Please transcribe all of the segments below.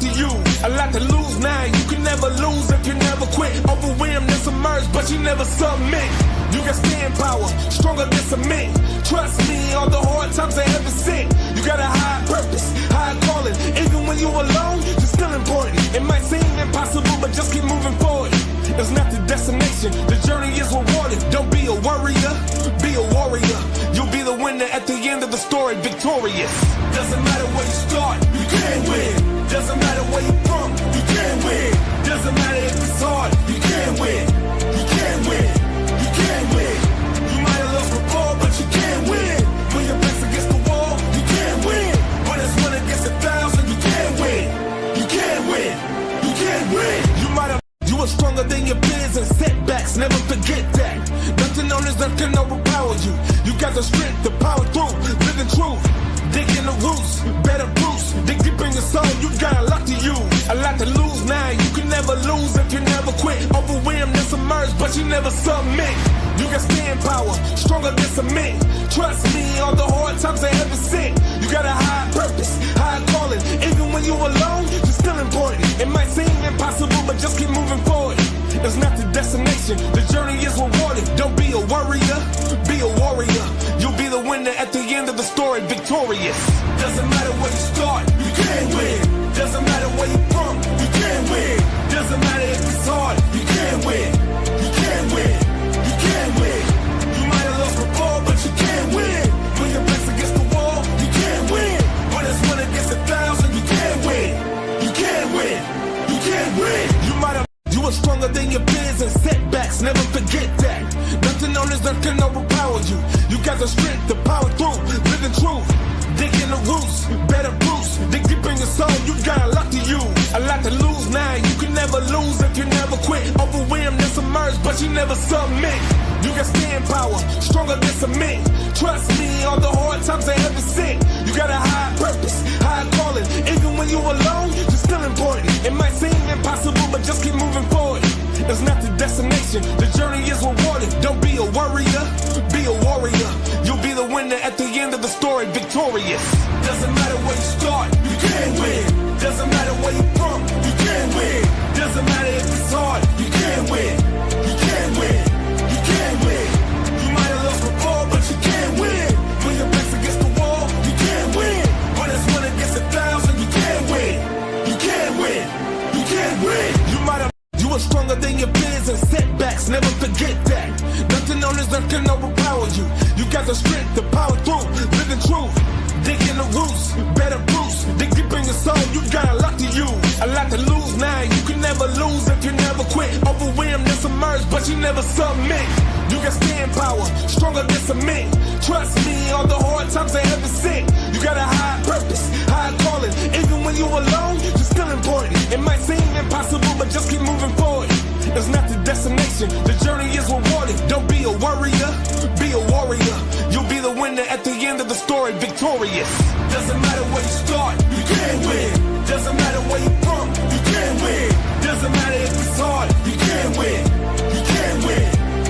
to use, a lot to lose now. You can never lose if you never quit. Overwhelmed and submerged, but you never submit. You got stand power, stronger than cement. Trust me, all the hard times I ever seen. You got a high purpose, high calling. Even when you alone, you're still important. It might seem impossible, but just keep moving forward. It's not the destination, the journey is rewarded. Don't be a worrier, be a warrior. You'll be the winner at the end of the story, victorious. Doesn't matter where you start, you can win. Doesn't matter where you're from, you can win. Doesn't matter if it's hard, you can win. You can win, you can win. You might have lost before, but you can win. When your back's against the wall, you can win. When it's 1 against 1,000, you can win. You can win, you can win. You might have. You are stronger than your fears and setbacks, never forget that. Nothing on this earth can overpower you. You got the strength to power through, living truth. Dig in the roots, better Bruce. Dig deep in your soul, you got a lot to use, a lot to lose now. You can never lose if you never quit. Overwhelmed and submerged, but you never submit. You got stand power, stronger than cement. Trust me, all the hard times I ever seen. You got a high purpose, high calling. Even when you alone, you're still important. It might seem impossible, but just keep moving forward. It's not the destination, the journey is rewarded. Don't be a worrier, be a warrior. You'll be the winner at the end of the story, victorious. Doesn't matter where you start, you can win. Doesn't matter where you're from, you can win. Doesn't matter if it's hard, you can win. You can win, you can win. You might have lost before, but you can win. When your back's against the wall, you can win. When it's 1 against 1,000, you can win. You can win, you can win. You might have. You are stronger than your fears and setbacks, never forget that. Nothing on this earth can overpower you. You got the strength to power through, living truth. Dig in the roots, better Bruce. Dig deep in your soul, you got a lot to use, a lot to lose now. You can never lose if you never quit. Overwhelmed and submerged, but you never submit. You got stand power, stronger than cement. Trust me, all the hard times I ever seen. You got a high purpose, high calling. Even when you alone, you're still important. It might seem impossible, but just keep moving forward. It's not the destination, the journey is rewarded. Don't be a worrier, be a warrior. You'll be the winner at the end of the story, victorious. Doesn't matter where you start, you can win. Doesn't matter where you're from, you can win. Doesn't matter if it's hard, you can win. You can win, you can win. You might have lost before, but you can win. When your back's against the wall, you can win. When it's 1 against 1,000, you can win. You can win, you can win. You might have. You are stronger than your fears and setbacks, never forget that. Nothing on this earth can overpower you. You got the strength to power through, living truth. Dig in the roots, better Bruce. Dig deep in your soul, you got a lot to use, a lot to lose now. You can never lose if you never quit. Overwhelmed and submerged, but you never submit. You got stand power, stronger than cement. Trust me, all the hard times I ever seen. You got a high purpose, high calling. Even when you alone, you're still important. It might seem impossible, but just keep moving forward. It's not the destination, the journey is rewarded. Don't be a worrier, be a warrior. You'll be the winner at the end of the story, victorious. Doesn't matter where you start, you can win. Doesn't matter where you're from, you can win. Doesn't matter if it's hard, you can win. You can win,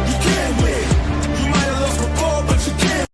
you can win. You might have lost before, but you can.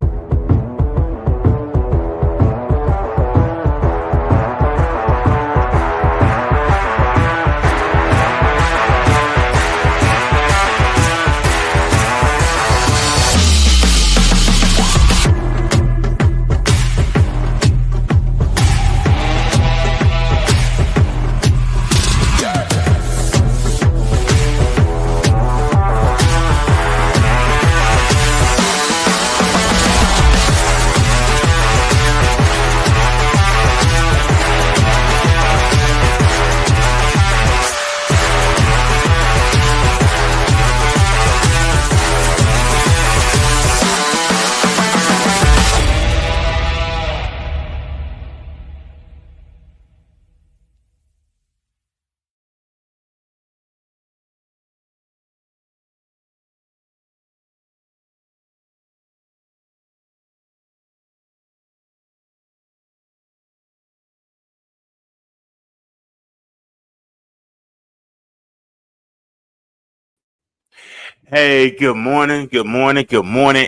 Hey, good morning,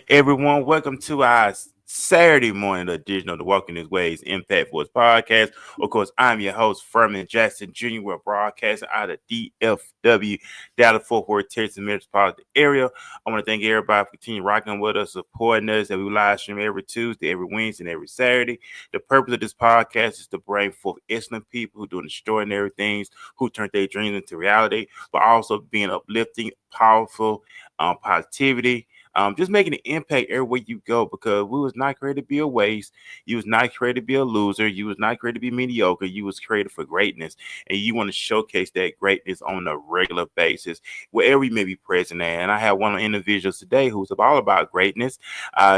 everyone. Welcome to our Saturday morning edition of the Walking His Ways Impact Force podcast. Of course, I'm your host, Furman Jackson Jr. We're broadcasting out of DFW, Dallas Fort Worth, Texas metropolitan area. I want to thank everybody for continuing rocking with us, supporting us, and we live stream every Tuesday, every Wednesday, and every Saturday. The purpose of this podcast is to bring forth excellent people who do extraordinary things, who turn their dreams into reality, but also being uplifting, powerful, positivity. Just making an impact everywhere you go, because we was not created to be a waste. You was not created to be a loser. You was not created to be mediocre. You was created for greatness, and you want to showcase that greatness on a regular basis wherever you may be present at. And I have one of the individuals today who's all about greatness.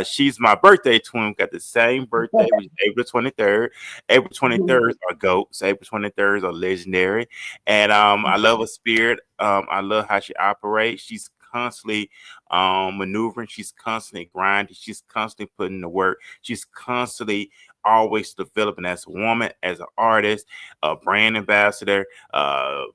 She's my birthday twin. We got the same birthday, which is April 23rd. April 23rd are goats. April 23rd are legendary, and I love her spirit. I love how she operates. She's constantly maneuvering. She's constantly grinding. She's constantly putting in the work. She's constantly always developing as a woman, as an artist, a brand ambassador,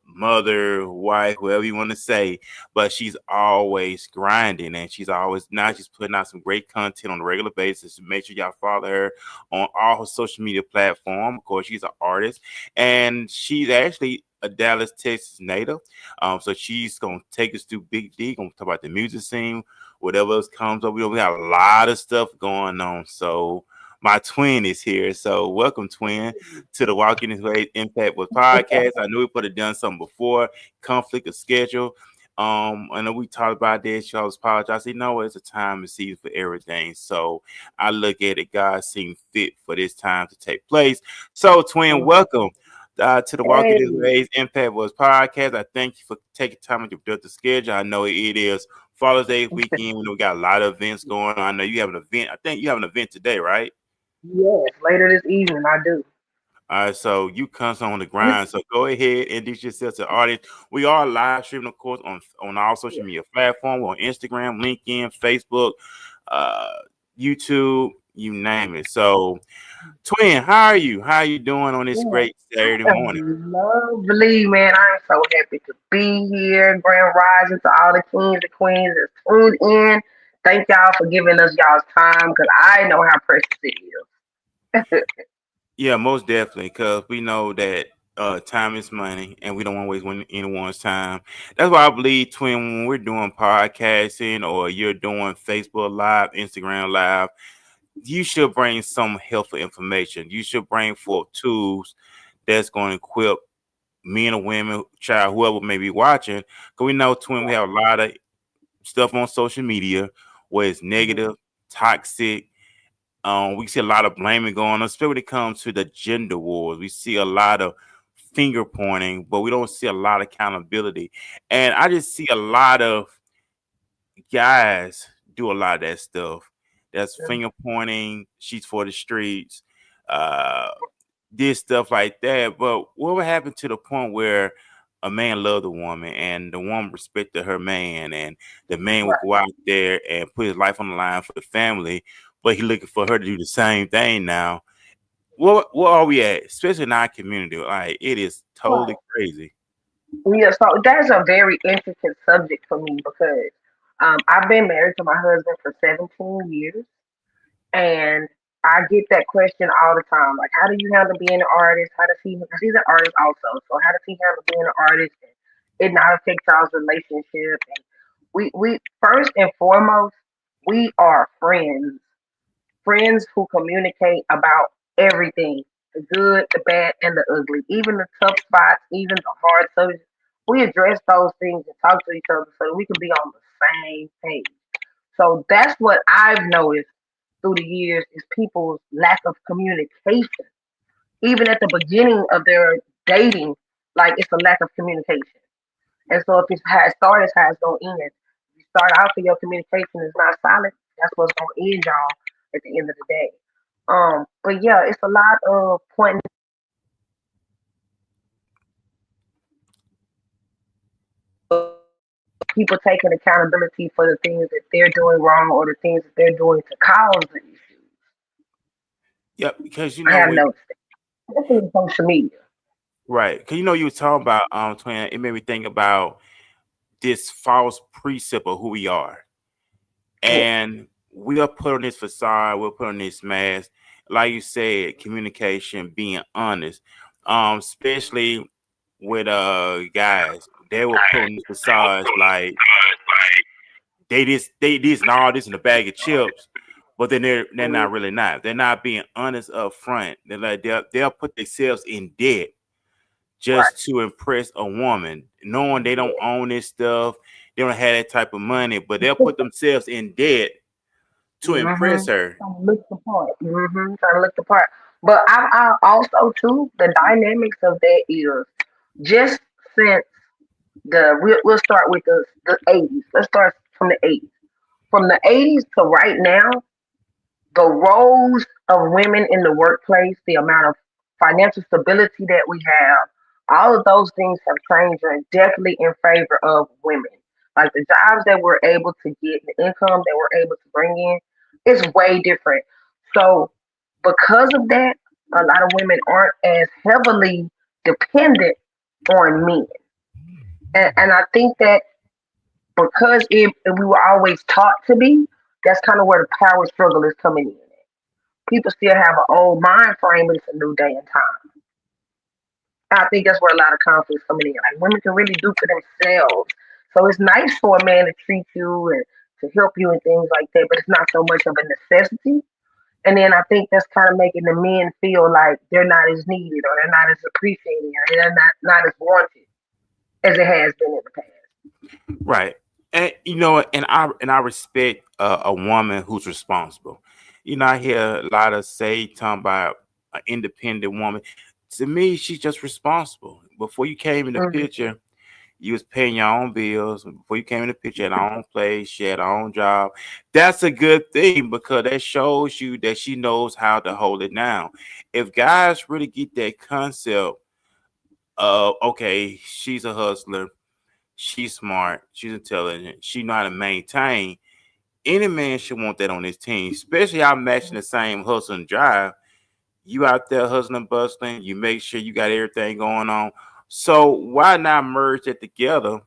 mother, wife, whatever you want to say. But she's always grinding, and she's always not just putting out some great content on a regular basis. Make sure y'all follow her on all her social media platforms. Of course, she's an artist, and she's actually a Dallas, Texas native. So she's gonna take us through Big D, gonna talk about the music scene, whatever else comes up. We got a lot of stuff going on. So my twin is here. So welcome, twin, to the Walking His Way Impact with podcast. I knew we could have done something before, conflict of schedule. I know we talked about this. She always apologize. You know, it's a time and season for everything. So I look at it, God seemed fit for this time to take place. So, twin, welcome to the Walking His Ways Impact Was podcast. I thank you for taking time to build the schedule. I know it is Father's Day weekend. We got a lot of events going on. I know you have an event. I think you have an event today, right? Yes, later this evening I do. All right, so you constantly on the grind. So go ahead and introduce yourself to the audience. We are live streaming, of course, on all social media platforms. We're on Instagram, LinkedIn, Facebook, uh, YouTube, you name it. So, twin, how are you? How are you doing on this Yeah, great Saturday I morning? am lovely, man. I'm so happy to be here. Grand rising to all the kings and queens that's tuned in. Thank y'all for giving us y'all's time because I know how precious it is. Yeah, most definitely, because we know that time is money, and we don't want to waste anyone's time. That's why I believe, twin, when we're doing podcasting or you're doing Facebook Live, Instagram Live, you should bring some helpful information. You should bring forth tools that's going to equip men or women, child, whoever may be watching. Because we know, twin, we have a lot of stuff on social media where it's negative, toxic. We see a lot of blaming going on, especially when it comes to the gender wars. We see a lot of finger pointing, but we don't see a lot of accountability. And I just see a lot of guys do a lot of that stuff. That's finger pointing, she's for the streets, uh, this stuff like that. But what would happen to the point where a man loved a woman and the woman respected her man, and the man would Right. go out there and put his life on the line for the family, but he looking for her to do the same thing now? What are we at, especially in our community? Like, it is totally Right. crazy. Yeah, so that's a very intricate subject for me because I've been married to my husband for 17 years. And I get that question all the time. Like, how do you handle being an artist? How does he, because he's an artist also. So how does he handle being an artist and it not affect y'all's relationship? And we first and foremost, we are friends. Friends who communicate about everything. The good, the bad, and the ugly. Even the tough spots, even the hard subjects. We address those things and talk to each other so that we can be on the same page. So that's what I've noticed through the years is people's lack of communication. Even at the beginning of their dating, like it's a lack of communication. And so if it's how it started, it's how it's gonna end. If you start out and your communication is not solid, that's what's gonna end y'all at the end of the day. But yeah, it's a lot of pointing people taking accountability for the things that they're doing wrong or the things that they're doing to cause the issues. Yeah, because I have noticed that. Especially on social media. right. Because you were talking about twin. It made me think about this false precept of who we are. Yeah. And we'll put on this facade, we'll put on this mask. Like you said, communication, being honest. Especially with guys, they will put on these facades like they this and all this in a bag of chips, but then they're not really not. They're not being honest up front. They're like they'll put themselves in debt Right. just to impress a woman, knowing they don't own this stuff, they don't have that type of money, but they'll put themselves in debt to impress her. Trying to look the part. Trying to look the part. But I also too the dynamics of that is just since we'll start with the 80s. Let's start from the 80s. From the 80s to right now, the roles of women in the workplace, the amount of financial stability that we have, all of those things have changed and definitely in favor of women. Like the jobs that we're able to get, the income that we're able to bring in, is way different. So because of that, a lot of women aren't as heavily dependent on men. And I think that because we were always taught to be, that's kind of where the power struggle is coming in. People still have an old mind frame, but it's a new day and time. I think that's where a lot of conflicts coming in. Like women can really do for themselves. So it's nice for a man to treat you and to help you and things like that, but it's not so much of a necessity. And then I think that's kind of making the men feel like they're not as needed or they're not as appreciated or they're not as wanted as it has been in the past. Right. And and I respect a woman who's responsible. I hear a lot of say talking about an independent woman. To me, she's just responsible. Before you came in the Hmm. picture, you was paying your own bills. Before you came in the picture, had her own place, she had her own job. That's a good thing because that shows you that she knows how to hold it down. If guys really get that concept of okay, she's a hustler, she's smart, she's intelligent, she know how to maintain. Any man should want that on his team, especially y'all matching the same hustle and drive. You out there hustling, bustling, you make sure you got everything going on. So why not merge it together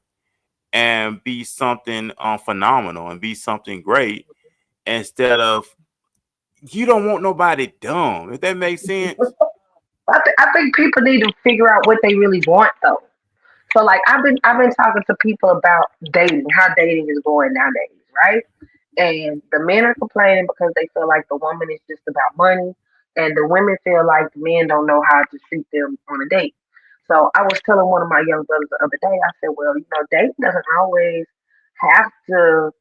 and be something phenomenal and be something great instead of you don't want nobody dumb, if that makes sense. I think people need to figure out what they really want though. So like I've been talking to people about dating, how dating is going nowadays, right? And the men are complaining because they feel like the woman is just about money, and the women feel like the men don't know how to treat them on a date. So I was telling one of my young brothers the other day, I said, well, dating doesn't always have to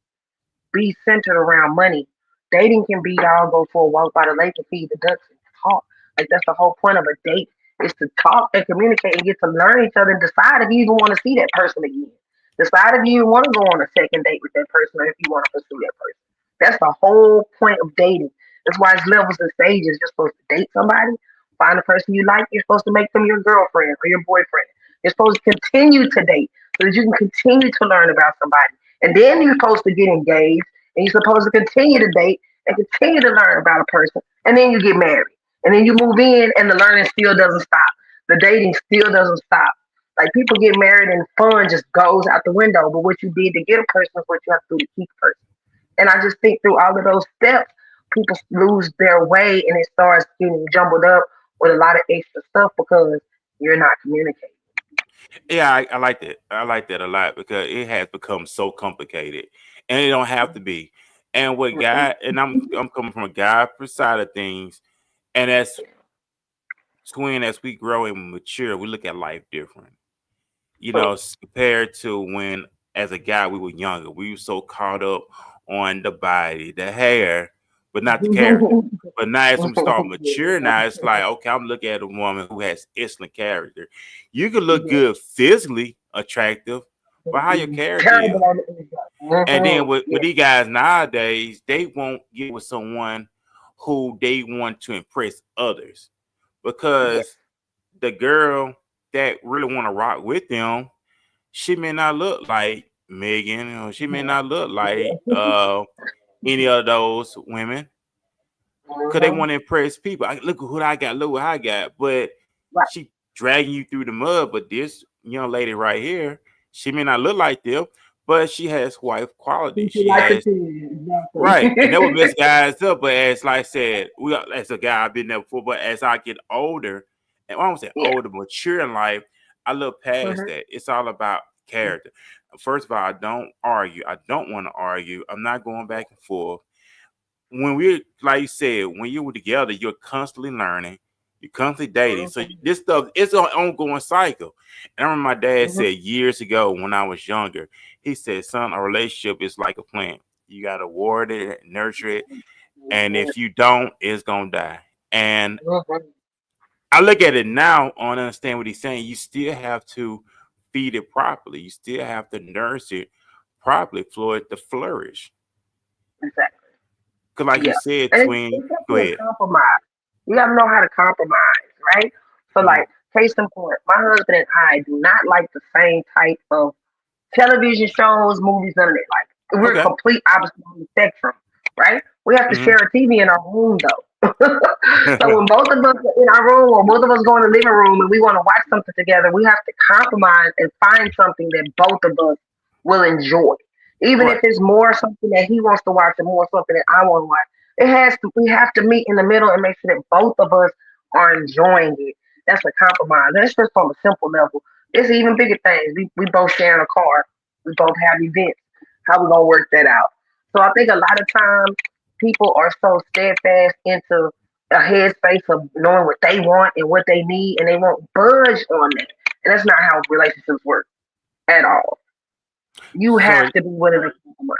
be centered around money. Dating can be y'all go for a walk by the lake and feed the ducks and talk. Like that's the whole point of a date is to talk and communicate and get to learn each other and decide if you even want to see that person again. Decide if you even want to go on a second date with that person or if you want to pursue that person. That's the whole point of dating. That's why it's levels and stages. You're supposed to date somebody, find a person you like. You're supposed to make them your girlfriend or your boyfriend. You're supposed to continue to date so that you can continue to learn about somebody. And then you're supposed to get engaged and you're supposed to continue to date and continue to learn about a person. And then you get married. And then you move in and the learning still doesn't stop. The dating still doesn't stop. Like people get married and fun just goes out the window. But what you did to get a person is what you have to do to keep a person. And I just think through all of those steps, people lose their way and it starts getting jumbled up with a lot of extra stuff because you're not communicating. Yeah, I like that. I like that a lot because it has become so complicated, and it don't have to be. And what Mm-mm. guy, and I'm coming from a guy side of things, and as twin, as we grow and mature, we look at life different. True. Compared to when as a guy we were younger, we were so caught up on the body, the hair, but not the character. But now as we start mature, now it's like, okay, I'm looking at a woman who has excellent character. You can look good physically attractive, but how your character is. Terrible on the inside. And then with Yeah. these guys nowadays, they won't get with someone who they want to impress others Yeah. because the girl that really want to rock with them, she may not look like Megan, or she may not look like any of those women because they Mhm. want to impress people. Look at who I got, look what I got. But Right. she dragging you through the mud. But this young lady right here, she may not look like them, but she has wife quality. Since you She like the has kids, right, and that would exactly. mess guys up. But as like I said, as a guy, I've been there before. But as I get older, and I don't say Yeah. older, mature in life, I look past Mhm. that. It's all about character. First of all, I don't argue. I don't want to argue. I'm not going back and forth. When we're like you said, when you were together, you're constantly learning, you're constantly dating. So Mhm. this stuff is an ongoing cycle. And I remember my dad Mhm. said years ago when I was younger, he said, "Son, a relationship is like a plant. You gotta water it, nurture it, and if you don't, it's gonna die." And Mhm. I look at it now on understand what he's saying. You still have to feed it properly. You still have to nurse it properly for it to flourish. Exactly. Cause like you Yeah. said, And twin, it's go definitely a ahead. compromise. You gotta know how to compromise, right? So Mhm. like case in point, my husband and I do not like the same type of television shows, movies, none of that. Like we're Okay. complete opposite on the spectrum, right? We have to Hmm. share a TV in our room though. So when both of us are in our room or both of us go in the living room and we want to watch something together, we have to compromise and find something that both of us will enjoy. Even if Right. it's more something that he wants to watch and more something that I want to watch. We have to meet in the middle and make sure that both of us are enjoying it. That's a compromise. That's just on a simple level. It's even bigger things. We both share in a car. We both have events. How we gonna work that out? So I think a lot of times people are so steadfast into a headspace of knowing what they want and what they need, and they won't budge on that. And that's not how relationships work at all. You So, have to be willing to compromise.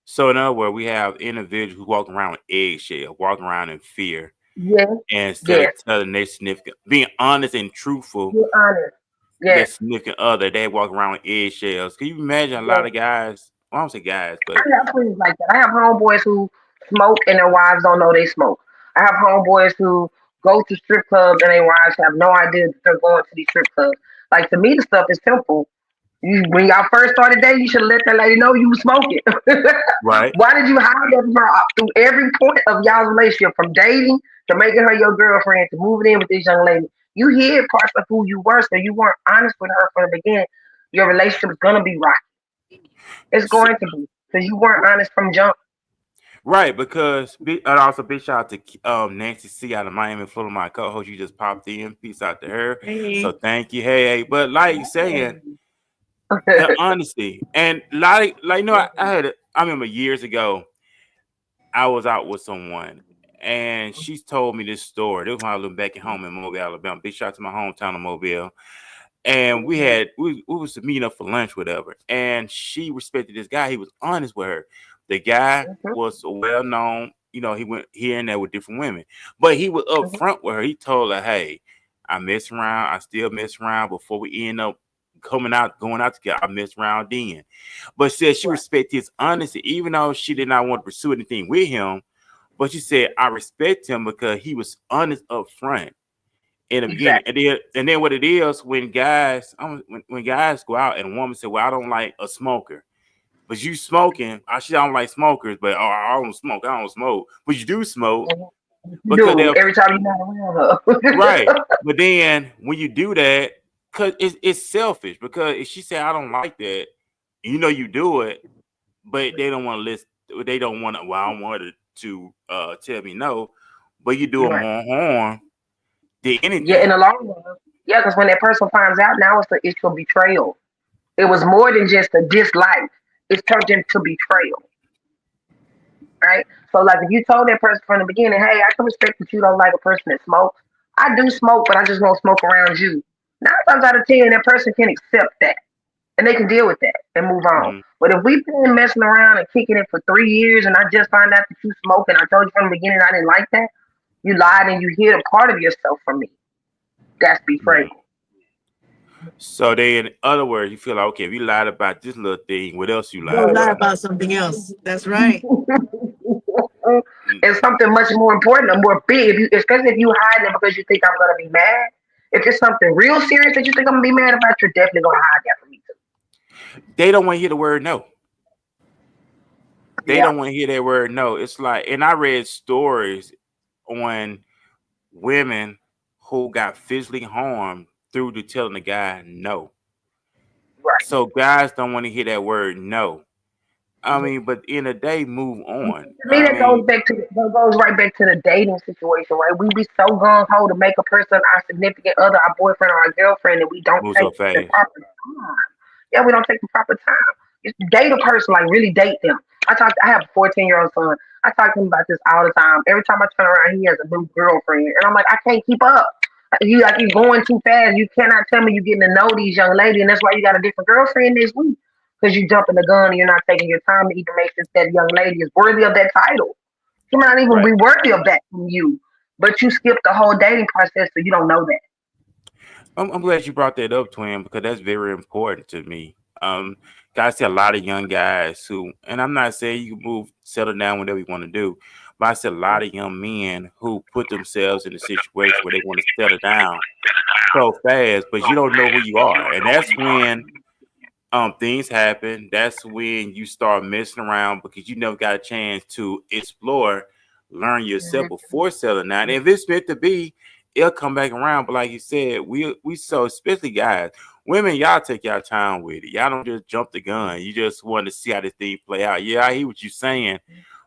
so in other words, we have individuals who walk around with eggshell, walking around in fear, Yes, instead of yes. telling their significant, being honest and truthful Be honest. with their Yes, significant other. They walk around with eggshells. Can you imagine a lot yes. of guys? Well, I don't say guys, I but have friends like that. I have homeboys who smoke and their wives don't know they smoke. I have homeboys who go to strip clubs and their wives have no idea that they're going to these strip clubs. Like to me, the stuff is simple. When y'all first started dating, you should have let that lady know you was smoking. right. Why did you hide that from her through every point of y'all's relationship, from dating to making her your girlfriend to moving in with this young lady? You hid parts of who you were, so you weren't honest with her from the beginning. Your relationship is gonna be rocky. It's So, going to be because you weren't honest from jump. right, because and also big shout out to Nancy C out of Miami, Florida, my co-host. You just popped in. Peace out to her. So Hey, thank you. Hey, hey. But like you saying, the Mhm. honesty and like you know, I remember years ago I was out with someone and she told me this story. This was when I lived back at home in Mobile, Alabama. Big shout out to my hometown of Mobile. And we was meeting up for lunch, whatever. And she respected this guy. He was honest with her. The guy was well known, you know, he went here and there with different women, but he was Mhm. upfront with her. He told her, "Hey, I mess around, I still mess around before we end up going out together. I mess around then." But said she Right. respected his honesty, even though she did not want to pursue anything with him. But she said, "I respect him because he was honest up front in the beginning." Exactly. And then what it is when guys when guys go out and a woman say, "Well, I don't like a smoker." But you smoking, I don't like smokers, but I don't smoke. I don't smoke. But you do smoke Mhm. You because do they're every time you're not around right. her. But then when you do that, because it's selfish. Because if she said I don't like that, you know you do it, but they don't want to listen. They don't want to. Well, I don't want her to tell me no, but you do it Right. more harm than Yeah, in anything. the long run. Yeah, because when that person finds out, now it's the issue of betrayal. It was more than just a dislike. It's turned into betrayal. Right? So like if you told that person from the beginning, hey, I can respect that you don't like a person that smokes. I do smoke, but I just won't smoke around you. 9 times out of 10, that person can accept that and they can deal with that and move on. Mhm. But if we've been messing around and kicking it for 3 years and I just find out that you smoke and I told you from the beginning I didn't like that, you lied and you hid a part of yourself from me. That's Right. betrayal. So then, in other words, you feel like okay, if you lied about this little thing, what else you go lied lie about? about something else. That's right. Mm. It's something much more important and more big. Especially if you hiding it because you think I'm gonna be mad. If it's something real serious that you think I'm gonna be mad about, you're definitely gonna hide that from me too. They don't want to hear the word no. They Yeah. don't want to hear that word no. It's like, and I read stories on women who got physically harmed through to telling the guy no. So guys don't want to hear that word no. I mean, but in the day, move on. To me, I that goes mean, back to that goes right back to the dating situation, right? We be so gung ho to make a person our significant other, our boyfriend or our girlfriend, and we don't move take so the fast. proper time. Yeah, we don't take the proper time. Just date a person, like really date them. I have a 14-year-old son. I talk to him about this all the time. Every time I turn around, he has a new girlfriend, and I'm like, I can't keep up. He's going too fast. You cannot tell me you're getting to know these young ladies, and that's why you got a different girlfriend this week because you jumping the gun and you're not taking your time to even make sure that young lady is worthy of that title. She might not even Right. be worthy of that from you, but you skipped the whole dating process, so you don't know that. I'm glad you brought that up, twin, because that's very important to me. Um, I see a lot of young guys who, and I'm not saying you can move, settle down, whatever you want to do, but I see a lot of young men who put themselves in a situation where they want to settle down so fast, but you don't know who you are, and that's when things happen. That's when you start messing around because you never got a chance to explore, learn yourself before settling down. If it's meant to be, it'll come back around. But like you said, we so, especially guys, women, y'all take your time with it. Y'all don't just jump the gun. You just want to see how this thing play out. Yeah, I hear what you're saying,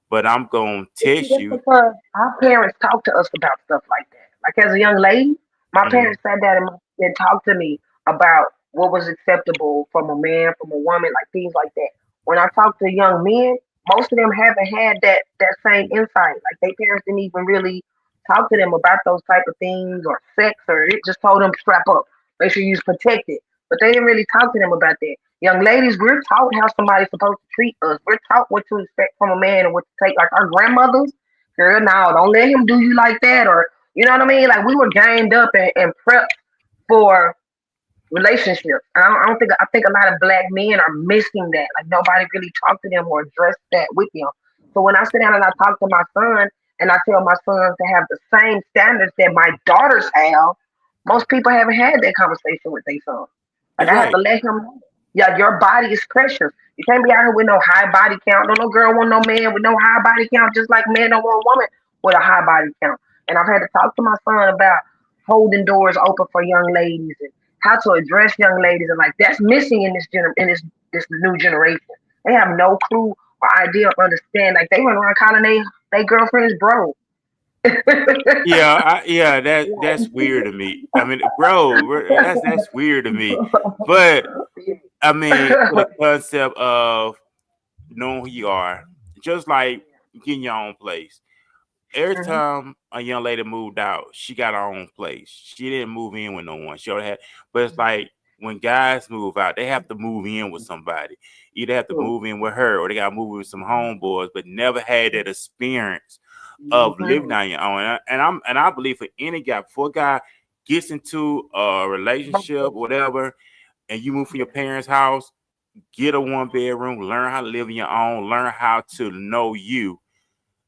but I'm gonna See, test that's you. because our parents talk to us about stuff like that. Like as a young lady, my Hmm. parents sat down and talked to me about what was acceptable from a man, from a woman, like things like that. When I talk to young men, most of them haven't had that same insight. Like their parents didn't even really talk to them about those type of things or sex, or it just told them strap up, make sure you're protected. But they didn't really talk to them about that. Young ladies, we're taught how somebody's supposed to treat us. We're taught what to expect from a man and what to take. Like our grandmothers, girl, now don't let him do you like that, or you know what I mean. Like we were gamed up and prepped for relationships. And I don't think I think a lot of black men are missing that. Like nobody really talked to them or addressed that with them. So when I sit down and I talk to my son and I tell my son to have the same standards that my daughters have, most people haven't had that conversation with their son. Like That's I have to right. let him know. Yeah, your body is precious. You can't be out here with no high body count. No girl want no man with no high body count, just like men don't want a woman with a high body count. And I've had to talk to my son about holding doors open for young ladies and how to address young ladies, and like that's missing in this new generation. They have no clue or idea or understand. Like they run around calling they girlfriends bro. Yeah, yeah, that's weird to me. I mean, bro, that's weird to me. But I mean, for the concept of knowing who you are, just like getting your own place. Every Mhm. time a young lady moved out, she got her own place. She didn't move in with no one. She already had, but it's like when guys move out, they have to move in with somebody. Either have to move in with her or they got to move in with some homeboys, but never had that experience of living Mhm. on your own. And I believe for any guy, before a guy gets into a relationship, whatever, and you move from your parents' house, get a 1 bedroom, learn how to live on your own, learn how to know you,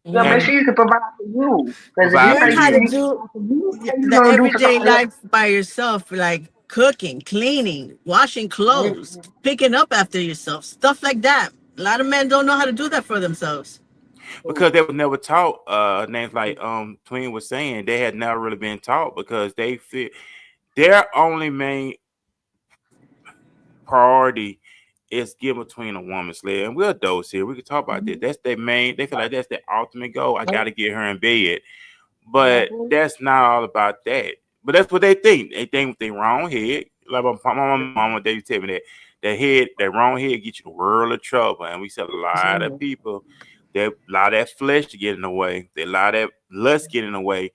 Yeah, make and sure you can provide for you. Because if you provide for Learn make how sure to you. you can do provide for you, how you the gonna do for everyday somebody else? life by yourself, like cooking, cleaning, washing clothes, Mhm. picking up after yourself, stuff like that. A lot of men don't know how to do that for themselves. Because they was never taught names like Twin was saying, they had never really been taught because they feel their only main priority is give between a woman sled. And we're adults here. We can talk about this. That's their main, they feel like that's their ultimate goal. I gotta get her in bed. But Mhm. that's not all about that. But that's what they think. They think with their wrong head. Like my mama, they tell me that wrong head get you the world of trouble. And we said a lot of people that allow that flesh to get in the way. They allow that lust get in the way,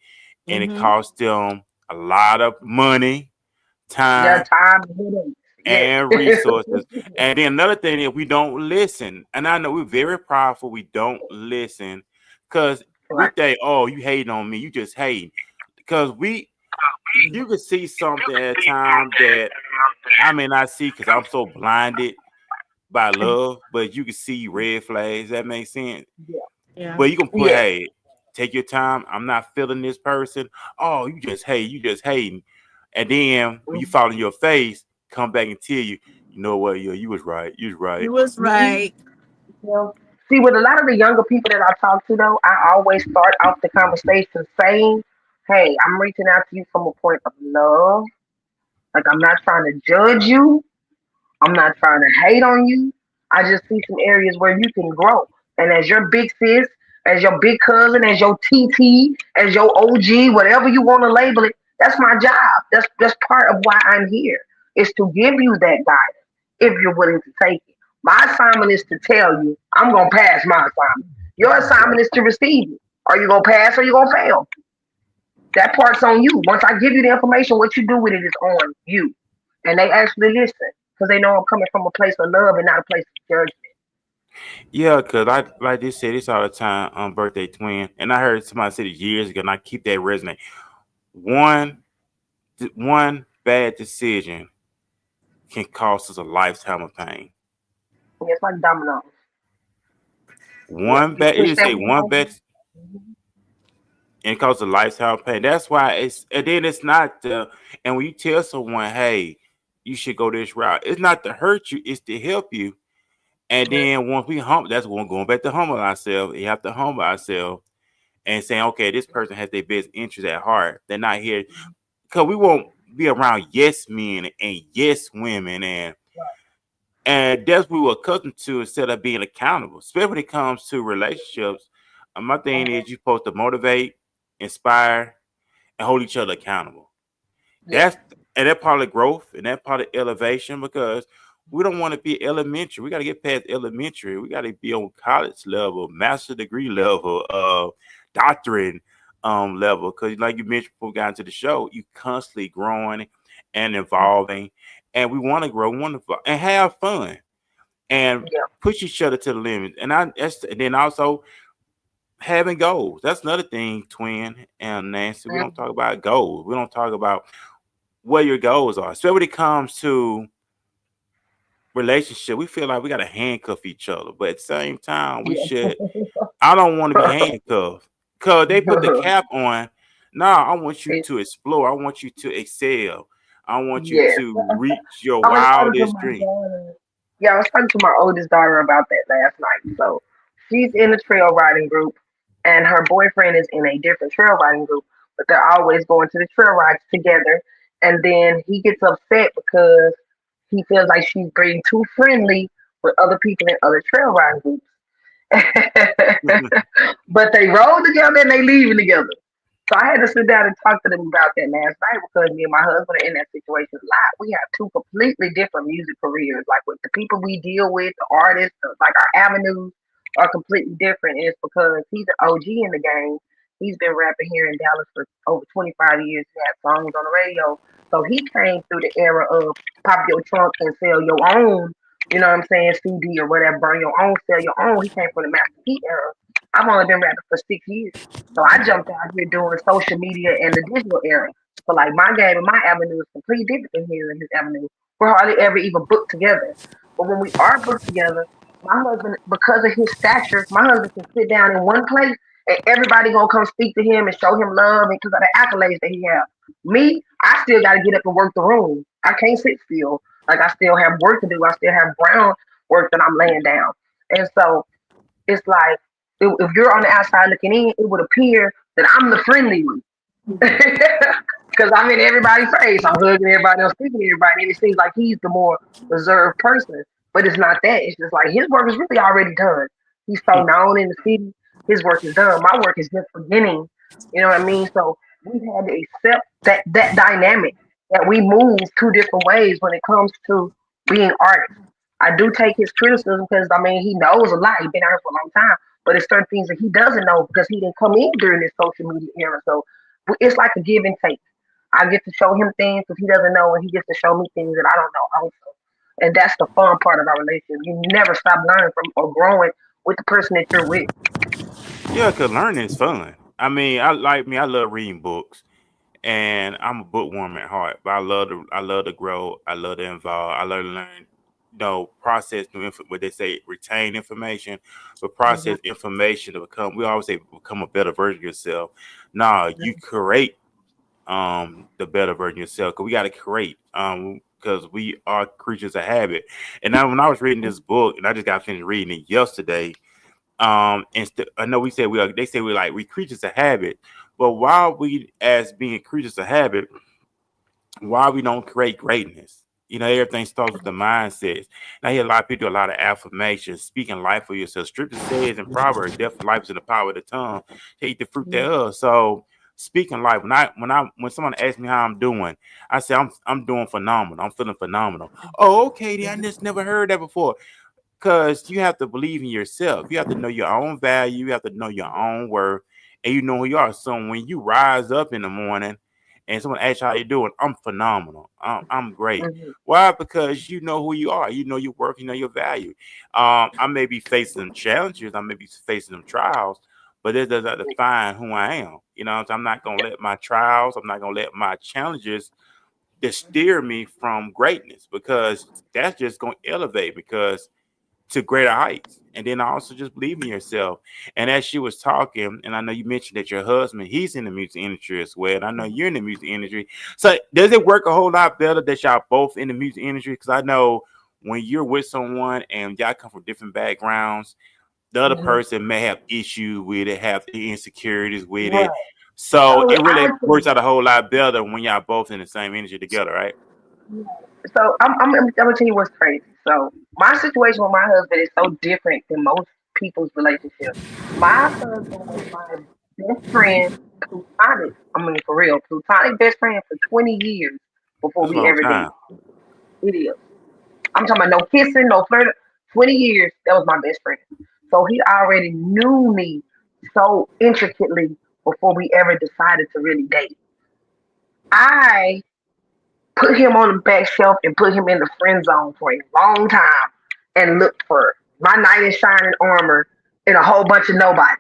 and it Mm-hmm. costs them a lot of money, Yeah, time, time and headaches. and Yes. resources. And then another thing is we don't listen. And I know we're very prideful. We don't listen because we Right. think, oh, you hating on me. You just hating. Because you could see something at a time that I may not see because I'm so blinded by love, but you can see red flags. That makes sense. Yeah. Yeah. But you can put, Yes. hey, take your time. I'm not feeling this person. Oh, you just hate. You just hating. And then when you fall in your face, come back and tell you, you know what? Yeah, you was right. You was He right. was Mhm. right. Yeah. See, with a lot of the younger people that I talk to, though, I always start off the conversation saying, "Hey, I'm reaching out to you from a point of love. Like I'm not trying to judge you. I'm not trying to hate on you. I just see some areas where you can grow. And as your big sis, as your big cousin, as your TT, as your OG, whatever you want to label it, that's my job. That's part of why I'm here. Is to give you that guidance if you're willing to take it. My assignment is to tell you I'm gonna pass my assignment. Your assignment is to receive it. Are you gonna pass or you gonna fail? That part's on you. Once I give you the information, what you do with it is on you. And they actually listen because they know I'm coming from a place of love and not a place of judgment. Yeah, cause I like they say this all the time on birthday twin, and I heard somebody say this years ago, and I keep that resonate. One one bad decision can cost us a lifetime of pain. And it's like dominoes. Yep. One You bad, push you that say one one over. bad, and it causes a lifetime of pain. That's why and then it's not and when you tell someone, hey, you should go this route, it's not to hurt you, it's to help you. And Yeah. then once we humble, that's when going back to humble ourselves. You have to humble ourselves and saying, okay, this person has their best interest at heart. They're not here because we won't be around yes men and yes women, and that's what we were accustomed to instead of being accountable, especially when it comes to relationships. My thing is you're supposed to motivate, inspire, and hold each other accountable. Yeah. That's and that part of growth and that part of elevation because we don't want to be elementary. We got to get past elementary. We got to be on college level, master degree level, doctorate level. Because like you mentioned before we got into the show, you constantly growing and evolving, and we want to grow, we want to and have fun and Yeah. push each other to the limit. And then also having goals. That's another thing, twin and Nancy. We don't Mhm. talk about goals. We don't talk about what your goals are. So when it comes to relationship, we feel like we gotta handcuff each other, but at the same time, we Yeah. should. I don't want to be handcuffed because they put the cap on. Nah, I want you to explore. I want you to excel. I want you Yes. to reach your I was talking to wildest my dream. daughter. Yeah, I was talking to my oldest daughter about that last night. So she's in a trail riding group, and her boyfriend is in a different trail riding group, but they're always going to the trail rides together. And then he gets upset because he feels like she's being too friendly with other people in other trail riding groups. But they roll together and they leaving together. So I had to sit down and talk to them about that last night because me and my husband are in that situation a lot. We have two completely different music careers. Like with the people we deal with, the artists, like our avenues are completely different. And it's because he's an OG in the game. He's been rapping here in Dallas for over 25 years. He had songs on the radio. So he came through the era of pop your trunk and sell your own, you know what I'm saying, CD or whatever, burn your own, sell your own. He came from the Master P era. I've only been rapping for 6 years. So I jumped out here doing social media and the digital era. So like my game and my avenue is completely different than his and his avenue. We're hardly ever even booked together. But when we are booked together, my husband, because of his stature, my husband can sit down in one place and everybody gonna come speak to him and show him love because of the accolades that he has. Me, I still gotta get up and work the room. I can't sit still. Like I still have work to do. I still have ground work that I'm laying down. And so it's like if you're on the outside looking in, it would appear that I'm the friendly one because I'm in everybody's face. I'm hugging everybody, I'm speaking to everybody, and it seems like he's the more reserved person. But it's not that. It's just like his work is really already done. He's so known in the city. His work is done. My work is just beginning. You know what I mean? So we've had to accept that dynamic that we move two different ways when it comes to being artists. I do take his criticism because I mean he knows a lot. He's been out here for a long time, but it's certain things that he doesn't know because he didn't come in during this social media era. So it's like a give and take. I get to show him things that he doesn't know, and he gets to show me things that I don't know also. And that's the fun part of our relationship. You never stop learning from or growing with the person that you're with. Yeah, cause learning is fun. I mean, I like me. I love reading books, and I'm a bookworm at heart. But I love to grow. I love to involve. I love to learn. Process what they say, retain information, but Mm-hmm. process information to become. We always say become a better version of yourself. Nah, you create the better version of yourself because we got to create because we are creatures of habit. And now when I was reading this book, and I just got finished reading it yesterday. I know we said we are. They say we creatures of habit, but why we as being creatures of habit, why we don't create greatness? You know, everything starts with the mindsets. And I hear a lot of people do a lot of affirmations, speaking life for yourself. Scripture says in Proverbs, death and life is in the power of the tongue. Take the fruit thereof. So speaking life, when someone asks me how I'm doing, I say I'm doing phenomenal. I'm feeling phenomenal. Oh, okay, then I just never heard that before. Because you have to believe in yourself. You have to know your own value. You have to know your own worth, and you know who you are. So when you rise up in the morning and someone asks you how you doing, I'm phenomenal. I'm great. Mhm. Why? Because you know who you are. You know your worth. You know your value. I may be facing some challenges. I may be facing some trials, but it does not define who I am. You know, I'm not gonna let my trials. I'm not gonna let my challenges steer me from greatness, because that's just gonna elevate because to greater heights. And then also just believe in yourself. And as she was talking, and I know you mentioned that your husband, he's in the music industry as well. And I know you're in the music industry. So does it work a whole lot better that y'all both in the music industry? Because I know when you're with someone and y'all come from different backgrounds, the other Mhm. person may have issues with it, have the insecurities with Right. it. So So it I really think, works out a whole lot better when y'all both in the same industry together, right? so I'm gonna tell you what's crazy. So my situation with my husband is so different than most people's relationship. My husband was my best friend, plutonic. I mean, for real, plutonic best friend for 20 years before That's a we long ever dated. time. It is. I'm talking about no kissing, no flirting. 20 years, that was my best friend. So he already knew me so intricately before we ever decided to really date. I put him on the back shelf and put him in the friend zone for a long time and looked for my knight in shining armor in a whole bunch of nobodies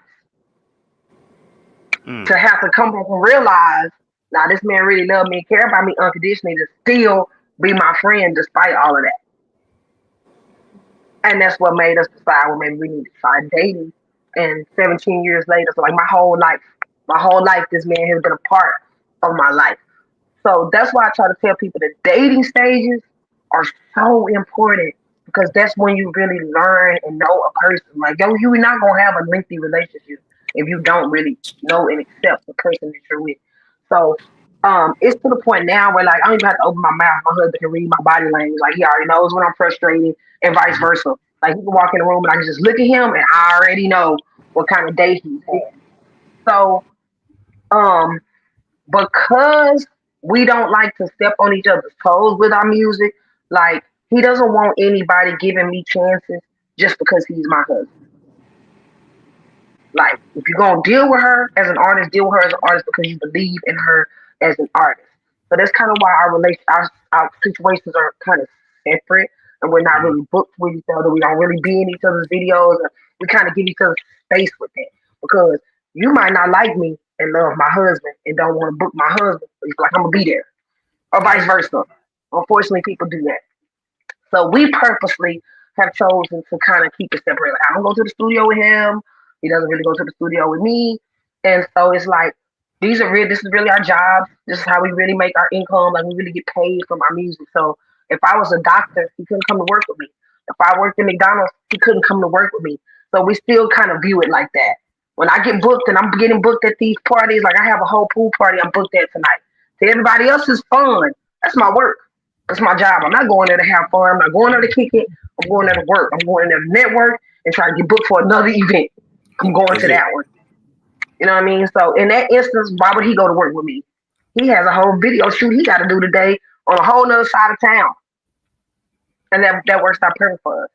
Mm. to have to come back and realize, now this man really loved me and cared about me unconditionally to still be my friend despite all of that. And that's what made us decide, well, maybe we need to start dating. And 17 years later, so like my whole life, this man has been a part of my life. So that's why I try to tell people that dating stages are so important because that's when you really learn and know a person. Like, yo, you're not gonna have a lengthy relationship if you don't really know and accept the person that you're with. So it's to the point now where like I don't even have to open my mouth. My husband can read my body language. Like he already knows when I'm frustrated and vice versa. Like he can walk in the room and I can just look at him and I already know what kind of day he's had. So um because we don't like to step on each other's toes with our music, like he doesn't want anybody giving me chances just because he's my husband. Like if you're gonna deal with her as an artist, deal with her as an artist because you believe in her as an artist. So that's kind of why our situations are kind of separate and we're not Mhm. really booked with each other. We don't really be in each other's videos. And we kind of give each other space with that because you might not like me and love my husband and don't want to book my husband. But he's like, I'm gonna be there, or vice Gotcha. versa. Unfortunately, people do that. So we purposely have chosen to kind of keep it separate. Like, I don't go to the studio with him. He doesn't really go to the studio with me. And so it's like this is really our jobs. This is how we really make our income. Like we really get paid from our music. So if I was a doctor, he couldn't come to work with me. If I worked at McDonald's, he couldn't come to work with me. So we still kind of view it like that. When I get booked and I'm getting booked at these parties, like I have a whole pool party I'm booked at tonight. To everybody else is fun. That's my work. That's my job. I'm not going there to have fun. I'm not going there to kick it. I'm going there to work. I'm going there to network and try to get booked for another event. I'm going That's to it. that one. You know what I mean? So in that instance, why would he go to work with me? He has a whole video shoot he got to do today on a whole nother side of town, and that works out perfect for us.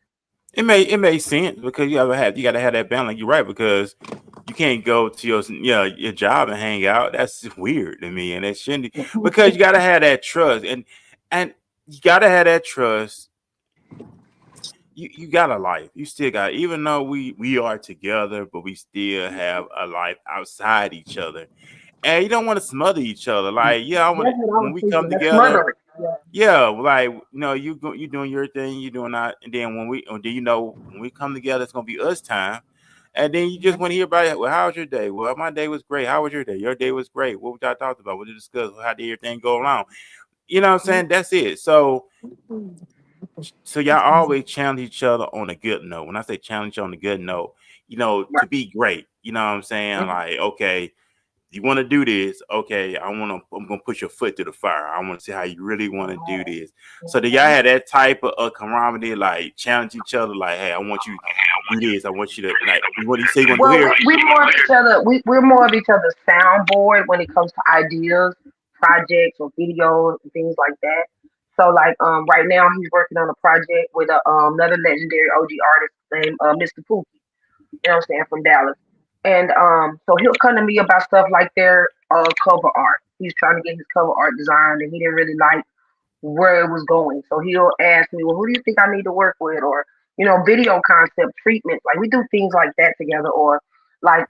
It makes sense because you gotta have that balance. You're right, because you can't go to your job and hang out. That's just weird to me, and it shouldn't be, because you gotta have that trust, and you gotta have that trust. You got a life. You still got, even though we are together, but we still have a life outside each other, and you don't want to smother each other. Like, yeah, I want That's what I when was we come thinking. That's together. smothering. Yeah. Yeah, like, you doing your thing, you doing that, and then when we come together, it's gonna be us time, and then you just want to hear about it. Well, how was your day? Well, my day was great. How was your day? Your day was great. What y'all talked about? What did you discuss? How did everything go along? You know what I'm saying? That's it. So y'all always challenge each other on a good note. When I say challenge on a good note, to Right. be great. You know what I'm saying? Mhm. Like, okay, you want to do this, okay, I'm gonna push your foot to the fire. I want to see how you really want to do this. So do y'all have that type of camaraderie, like challenge each other, like, hey, I want you to do this, I want you to like, what do you say you want to do Well, here? we more of each other. We're more of each other's soundboard when it comes to ideas, projects, or videos and things like that. So like right now he's working on a project with another legendary OG artist named Mr. Pookie. You know what I'm saying, from Dallas. And so he'll come to me about stuff like their cover art. He's trying to get his cover art designed, and he didn't really like where it was going. So he'll ask me, well, who do you think I need to work with? Or, video concept treatment. Like we do things like that together. Or like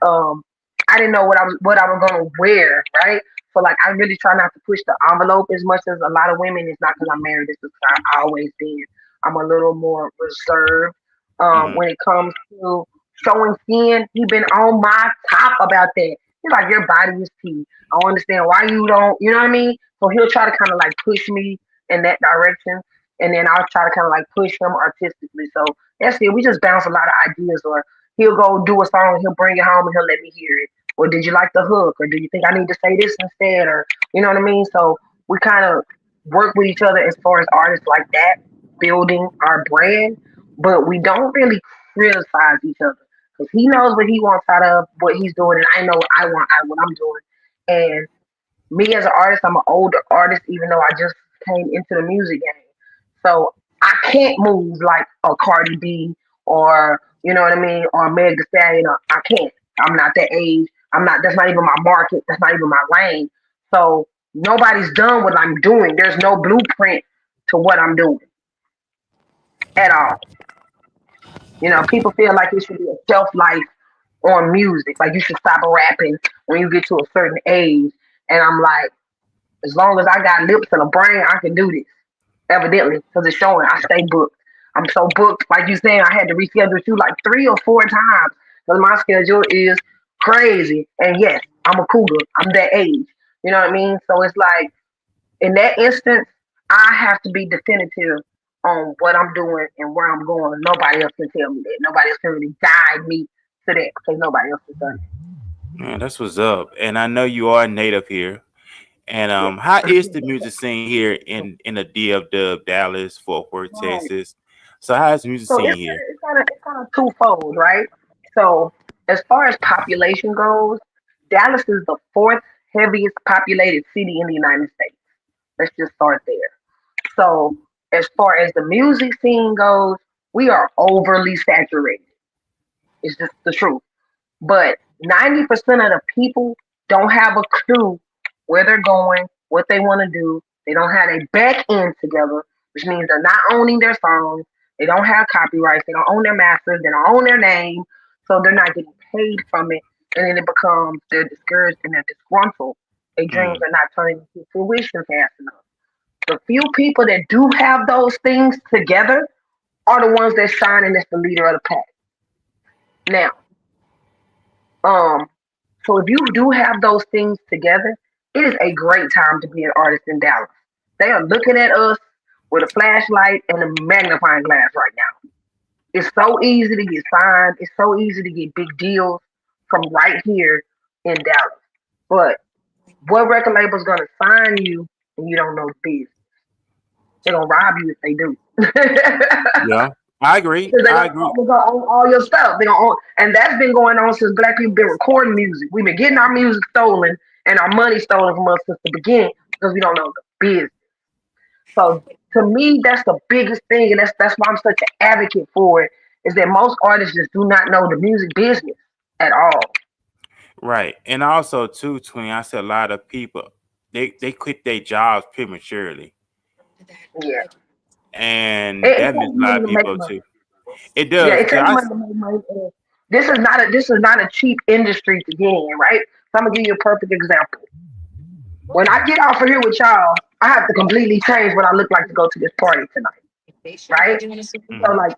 I didn't know what I was gonna wear, right? So like I really try not to push the envelope as much as a lot of women. It's not because I'm married, it's because I always been. I'm a little more reserved Mm-hmm. when it comes to showing skin. He been on my top about that. He's like, your body is key. I don't understand why you don't, you know what I mean? So he'll try to kind of like push me in that direction. And then I'll try to kind of like push him artistically. So that's it. We just bounce a lot of ideas. Or he'll go do a song and he'll bring it home and he'll let me hear it. Or did you like the hook? Or do you think I need to say this instead? Or, you know what I mean? So we kind of work with each other as far as artists like that, building our brand. But we don't really criticize each other because he knows what he wants out of what he's doing, and I know what I want out of what I'm doing. And me as an artist, I'm an older artist, even though I just came into the music game. So I can't move like a Cardi B or you know what I mean, or Meg Thee Stallion. I can't. I'm not that age. I'm not. That's not even my market. That's not even my lane. So nobody's done what I'm doing. There's no blueprint to what I'm doing at all. People feel like it should be a shelf life on music. Like you should stop rapping when you get to a certain age. And I'm like, as long as I got lips and a brain, I can do this. Evidently, because it's showing I stay booked. I'm so booked. Like you saying, I had to reschedule you like 3 or 4 times because my schedule is crazy. And yes, I'm a cougar. I'm that age. You know what I mean? So it's like in that instance, I have to be definitive on what I'm doing and where I'm going. Nobody else can tell me that. Nobody else can really guide me to that because nobody else has done Man, that's what's up. And I know you are native here. And it. how is the music scene here in the DFW, Dallas, Fort Worth, Right. Texas? So how is the music So scene it's here? kind of twofold, right? So as far as population goes, Dallas is the fourth heaviest populated city in the United States. Let's just start there. So as far as the music scene goes, we are overly saturated. It's just the truth. But 90% of the people don't have a clue where they're going, what they want to do. They don't have a back end together, which means they're not owning their songs. They don't have copyrights. They don't own their masters. They don't own their name. So they're not getting paid from it. And then it becomes they're discouraged and they're disgruntled. Their dreams Mm, are not turning into fruition fast enough. The few people that do have those things together are the ones that shine and that's the leader of the pack. Now, um, so if you do have those things together, it is a great time to be an artist in Dallas. They are looking at us with a flashlight and a magnifying glass right now. It's so easy to get signed. It's so easy to get big deals from right here in Dallas. But what record label's gonna sign you and you don't know the business? They're gonna rob you if they do. yeah, I agree. Because I agree. they're gonna own all your stuff. They're gonna own, and that's been going on since black people been recording music. We've been getting our music stolen and our money stolen from us since the beginning because we don't know the business. So to me, that's the biggest thing, and that's why I'm such an advocate for it. Is that most artists just do not know the music business at all. Right. And also too, Twin, I said a lot of people they quit their jobs prematurely. Yeah, And it that takes means a lot money of to make people money. too. It Yeah, does. it takes money Cause to make money. This is not a cheap industry to get in, right? So I'm gonna give you a perfect example. When I get off of here with y'all, I have to completely change what I look like to go to this party tonight, right? So mhm. like,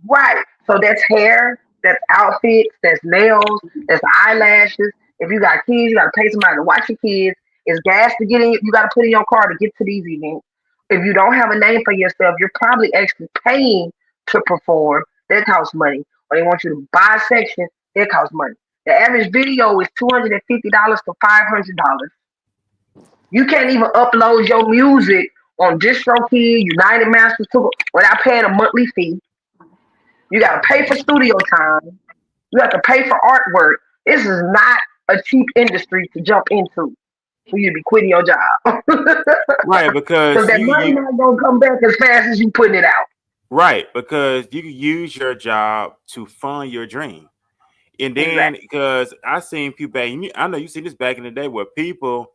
right. So that's hair, that's outfits, that's nails, that's eyelashes. If you got kids, you gotta pay somebody to watch your kids. It's gas to get in. You gotta put in your car to get to these events. If you don't have a name for yourself, you're probably actually paying to perform. That costs money. Or they want you to buy a section. It costs money. The average video is $250 to $500. You can't even upload your music on DistroKid, United Masters without paying a monthly fee. You got to pay for studio time. You have to pay for artwork. This is not a cheap industry to jump into for you to be quitting your job. Right, because that money not gonna come back as fast as you putting it out. Right, because you can use your job to fund your dream. And then because I seen people back, I know you see this back in the day where people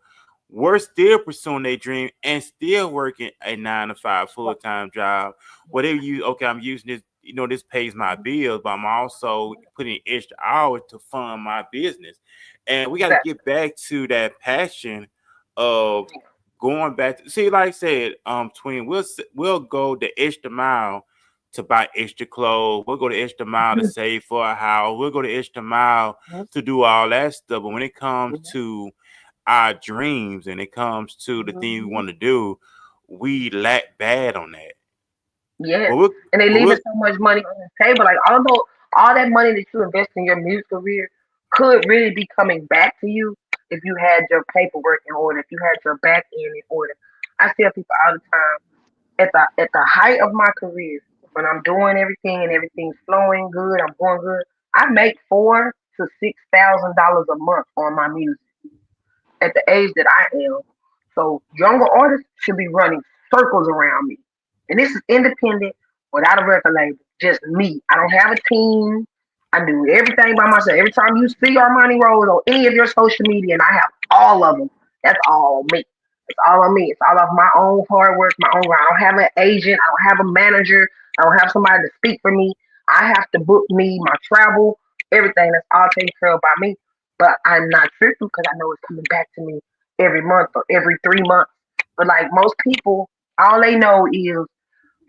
were still pursuing their dream and still working a 9-to-5 full-time job. Where they use, okay, I'm using this, this pays my bills, but I'm also putting extra hours to fund my business. And we got to get back to that passion of going back to, see, like I said, Twin, we'll go the extra mile to buy extra clothes. We'll go the extra mile to save for a house. We'll go the extra mile to do all that stuff. But when it comes to our dreams and it comes to the thing we want to do, we lack bad on that. Yeah, and they leave so much money on the table. Like, although all that money that you invest in your music career could really be coming back to you if you had your paperwork in order, if you had your back end in order. I tell people all the time, at the height of my career, when I'm doing everything and everything's flowing good, I'm going good, I make $4,000 to $6,000 a month on my music at the age that I am. So younger artists should be running circles around me. And this is independent, without a record label, just me. I don't have a team. I do everything by myself. Every time you see Armani Rose on any of your social media, and I have all of them, that's all me. It's all on me. It's all of my own hard work, my own grind. I don't have an agent. I don't have a manager. I don't have somebody to speak for me. I have to book me, my travel, everything. That's all taken care of by me. But I'm not tripping because I know it's coming back to me every month or every 3 months. But like most people, all they know is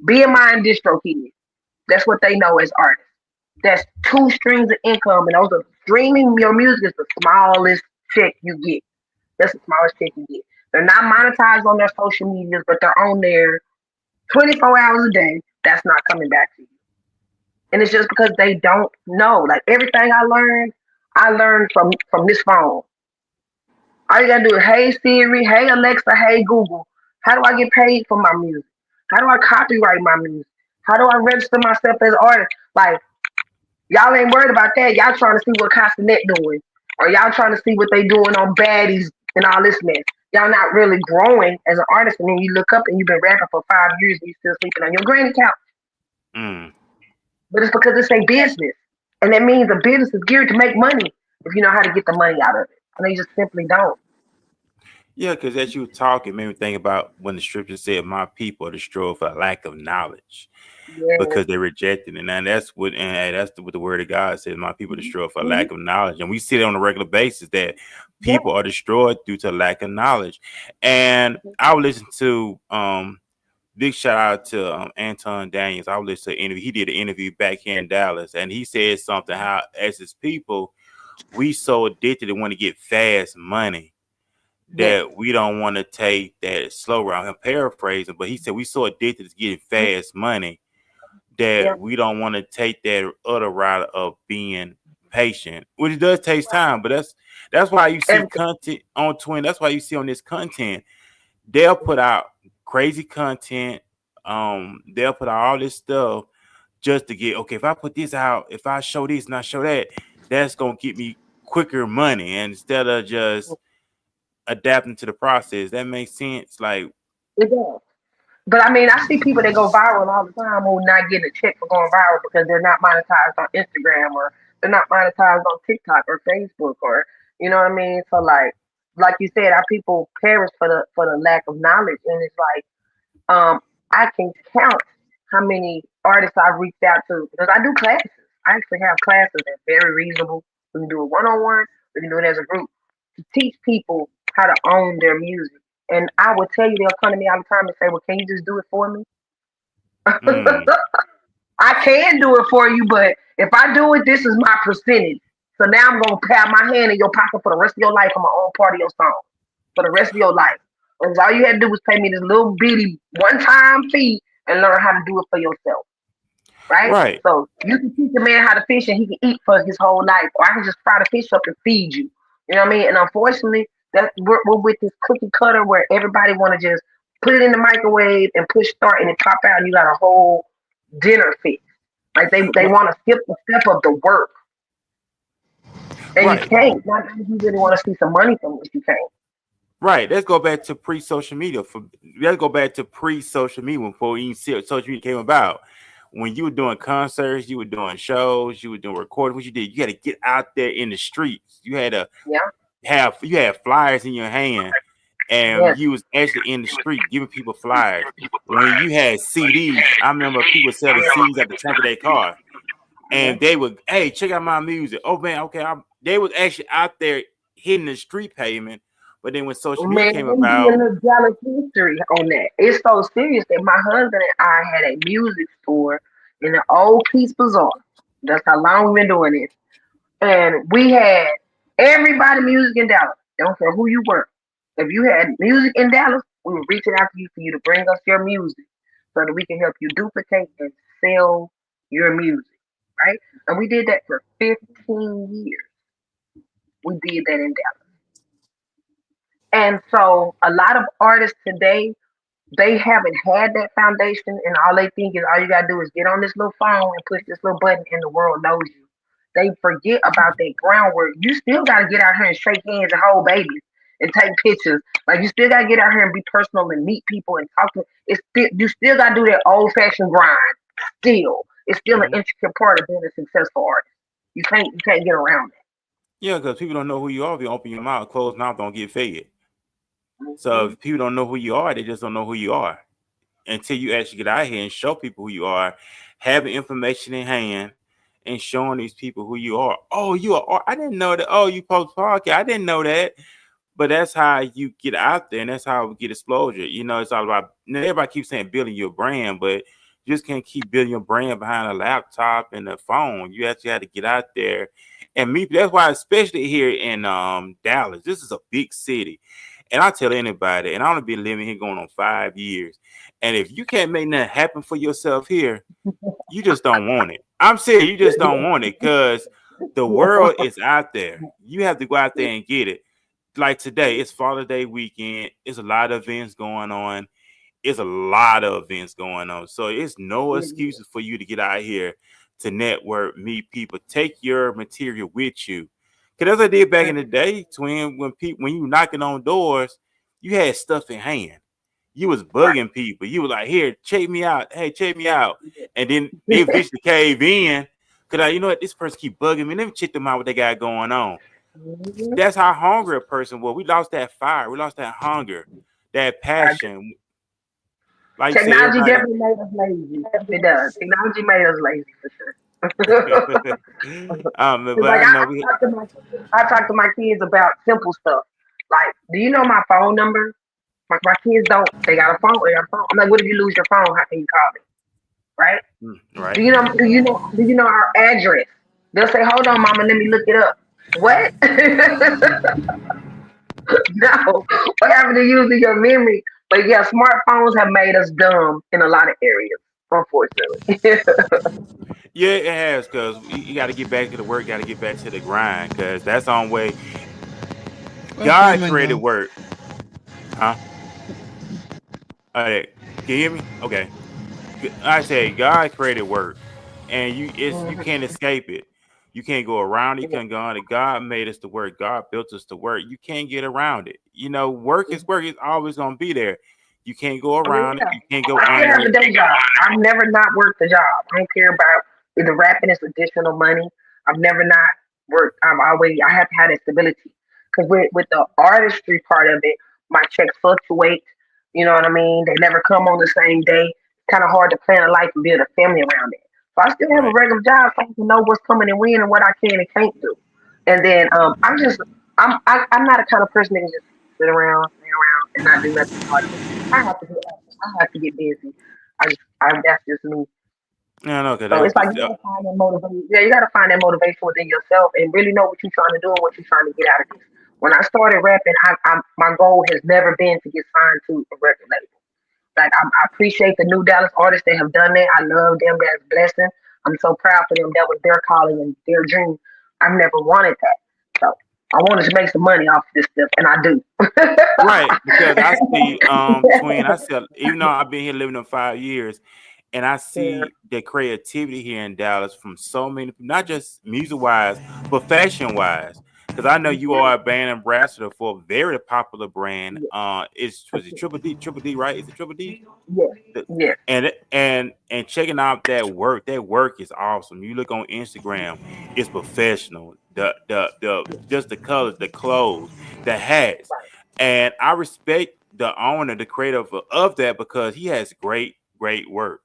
BMI and DistroKid. That's what they know as artists. That's 2 streams of income, and those are streaming your music is the smallest check you get. That's the smallest check you get. They're not monetized on their social medias, but they're on there 24 hours a day. That's not coming back to you. And it's just because they don't know. Like everything I learned from this phone. All you gotta do is, hey Siri, hey Alexa, hey Google. How do I get paid for my music? How do I copyright my music? How do I register myself as an artist? Like, y'all ain't worried about that. Y'all trying to see what Castanet doing. Or y'all trying to see what they doing on Baddies and all this mess. Y'all not really growing as an artist, and then you look up and you've been rapping for 5 years and you still sleeping on your granny couch. But it's because it's a business. And that means a business is geared to make money if you know how to get the money out of it. And they just simply don't. Yeah, because as you were talking, made me think about when the scripture said, "My people are destroyed for lack of knowledge," because they rejected it. And that's what the word of God says. My people are destroyed for lack of knowledge, and we see it on a regular basis that people are destroyed due to lack of knowledge. And I would listen to big shout out to Anton Daniels. I would listen to an interview. He did an interview back here in Dallas, and he said something how as his people, we so addicted to want to get fast money that we don't want to take that slow route. I'm paraphrasing, but he said we so addicted to getting fast money that we don't want to take that other route of being patient, which does take time. But that's why you see content on Twin. That's why you see on this content, they'll put out crazy content. They'll put out all this stuff just to get, okay, if I put this out, if I show this and I show that, that's gonna get me quicker money. And instead of just adapting to the process, that makes sense. Like it does. But I mean, I see people that go viral all the time who not getting a check for going viral because they're not monetized on Instagram or they're not monetized on TikTok or Facebook or you know what I mean. So like you said, our people perish for the lack of knowledge, and it's like I can count how many artists I've reached out to because I do classes. I actually have classes that's very reasonable. We can do it one-on-one. We can do it as a group to teach people how to own their music. And I would tell you, they'll come to me all the time and say, well, can you just do it for me? I can do it for you, but if I do it, this is my percentage. So now I'm going to pat my hand in your pocket for the rest of your life on my own part of your song. For the rest of your life. And all you had to do was pay me this little bitty one-time fee and learn how to do it for yourself. right? Right. So you can teach a man how to fish and he can eat for his whole life, or I can just fry the fish up and feed you. You know what I mean? And unfortunately, that we're with this cookie cutter where everybody want to just put it in the microwave and push start and it pop out, and you got a whole dinner fix. Like they Ri- want to skip the step of the work, and you Right. can't. Not if you really want to see some money from it, you can't. Right. Let's go back to pre-social media. Let's go back to pre-social media before even social media came about. When you were doing concerts, you were doing shows, you were doing recording. What you did, you had to get out there in the streets. You had to Yeah. had flyers in your hand, and Yes. you was actually in the street giving people flyers. When you had CDs, I remember people selling CDs at the trunk of their car, Yeah. and they would, hey, check out my music. Oh man, okay. They was actually out there hitting the street pavement. But then when social media Man, came let me give you a about, little jealous history on that. It's so serious that my husband and I had a music store in the old Peace Bazaar. That's how long we've been doing this. And we had everybody music in Dallas. Don't care who you were. If you had music in Dallas, we were reaching out to you for you to bring us your music so that we can help you duplicate and sell your music, right? And we did that for 15 years. We did that in Dallas. And so a lot of artists today, they haven't had that foundation, and all they think is all you gotta do is get on this little phone and push this little button and the world knows you. They forget about that groundwork. You still gotta get out here and shake hands and hold babies and take pictures. Like you still gotta get out here and be personal and meet people and talk to. It's still you still gotta do that old fashioned grind. Still, it's still an mhm. intricate part of being a successful artist. You can't get around Yeah, because people don't know who you are. If you open your mouth, closed mouth don't get fed. that. So if people don't know who you are, they just don't know who you are until you actually get out here and show people who you are, having information in hand, and showing these people who you are. Oh, you are. I didn't know that. Oh, you post podcast. I didn't know that. But that's how you get out there, and that's how we get exposure. You know, it's all about. Everybody keeps saying building your brand, but you just can't keep building your brand behind a laptop and a phone. You actually have to get out there and meet. That's why, especially here in Dallas, this is a big city. And I tell anybody, and I've only been living here going on 5 years. And if you can't make nothing happen for yourself here, you just don't want it. I'm saying you just don't want it because the world is out there. You have to go out there and get it. Like today, it's Father's Day weekend. It's a lot of events going on. It's a lot of events going on. So it's no excuses for you to get out here to network, meet people, take your material with you. Because as I did back in the day, twin, when you were knocking on doors, you had stuff in hand. You was bugging people. You were like, here, check me out. Hey, check me out. And then they eventually cave in. Because you know what? This person keep bugging me. Let me check them out what they got going on. That's how hungry a person was. We lost that fire. We lost that hunger, that passion. Like you said, Technology everybody. definitely made us lazy. It does. Technology made us lazy for sure. But Like I know we. I talk to my kids about simple stuff. Like, do you know my phone number? My kids don't. They got a phone. They got a phone. I'm like, what if you lose your phone? How can you call me? Right? Right. Do you know our address? They'll say, hold on, mama, let me look it up. What? No. What happened to using your memory? But yeah, smartphones have made us dumb in a lot of areas, unfortunately. Yeah, it has, because you got to get back to the work, got to get back to the grind, because that's the only way. Okay, God my created girl. work. Huh? All right. Can you hear me? Okay. I say God created work, and you Mhm. can't escape it. You can't go around it. You Yeah. can't go on it. God made us to work. God built us to work. You can't get around it. You know, work is work. It's always gonna be there. You can't go I mean, around it. yeah. You can't go I still under have a it. day job. I've never not worked a job. I don't care about the rapping is additional money. I've never not worked. I have to have that stability. Because with the artistry part of it, my checks fluctuate. You know what I mean? They never come on the same day. It's kind of hard to plan a life and build a family around it. So I still have a Right. regular job so I can know what's coming and when and what I can and can't do. And then I'm not a kind of person that can just sit around, lay around and not do nothing hard. I have to get active. I have to get busy. That's just me. No, no, because So that's it's like just you gotta find that motivation. Yeah, you gotta find that motivation within yourself and really know what you're trying to do and what you're trying to get out of this. When I started rapping, my goal has never been to get signed to a record label. Like I appreciate the new Dallas artists that have done that. I love them. That's a blessing. I'm so proud for them. That was their calling and their dream. I've never wanted that. So I wanted to make some money off of this stuff, and I do. Right, because I see, Twin, I see, even though I've been here living in 5 years, and I Yeah, see the creativity here in Dallas from so many, not just music wise, but fashion wise. Because I know you are a brand ambassador for a very popular brand. Was it Triple D? Triple D, right? Is it Triple D? yeah, The- yeah. and checking out that work is awesome. You look on Instagram, it's professional. The just the colors, the clothes, the hats, and I respect the owner, the creator of that, because he has great work.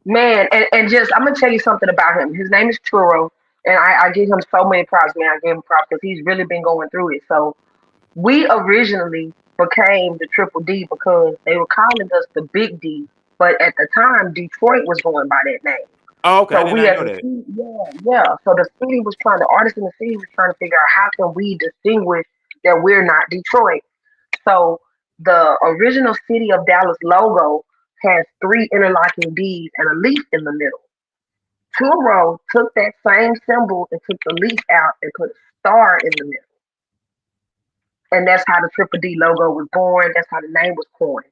Man, and just I'm gonna tell you something about him. His name is Turo, and I give him so many props, man. I give him props because he's really been going through it. So we originally became the Triple D because they were calling us the Big D, but at the time Detroit was going by that name. Oh, okay, I So did we not as know a that. city, yeah. So the city was trying, the artists in the city was trying to figure out how can we distinguish that we're not Detroit. So the original city of Dallas logo has three interlocking D's and a leaf in the middle. Turo took that same symbol and took the leaf out and put a star in the middle. And that's how the Triple D logo was born. That's how the name was coined.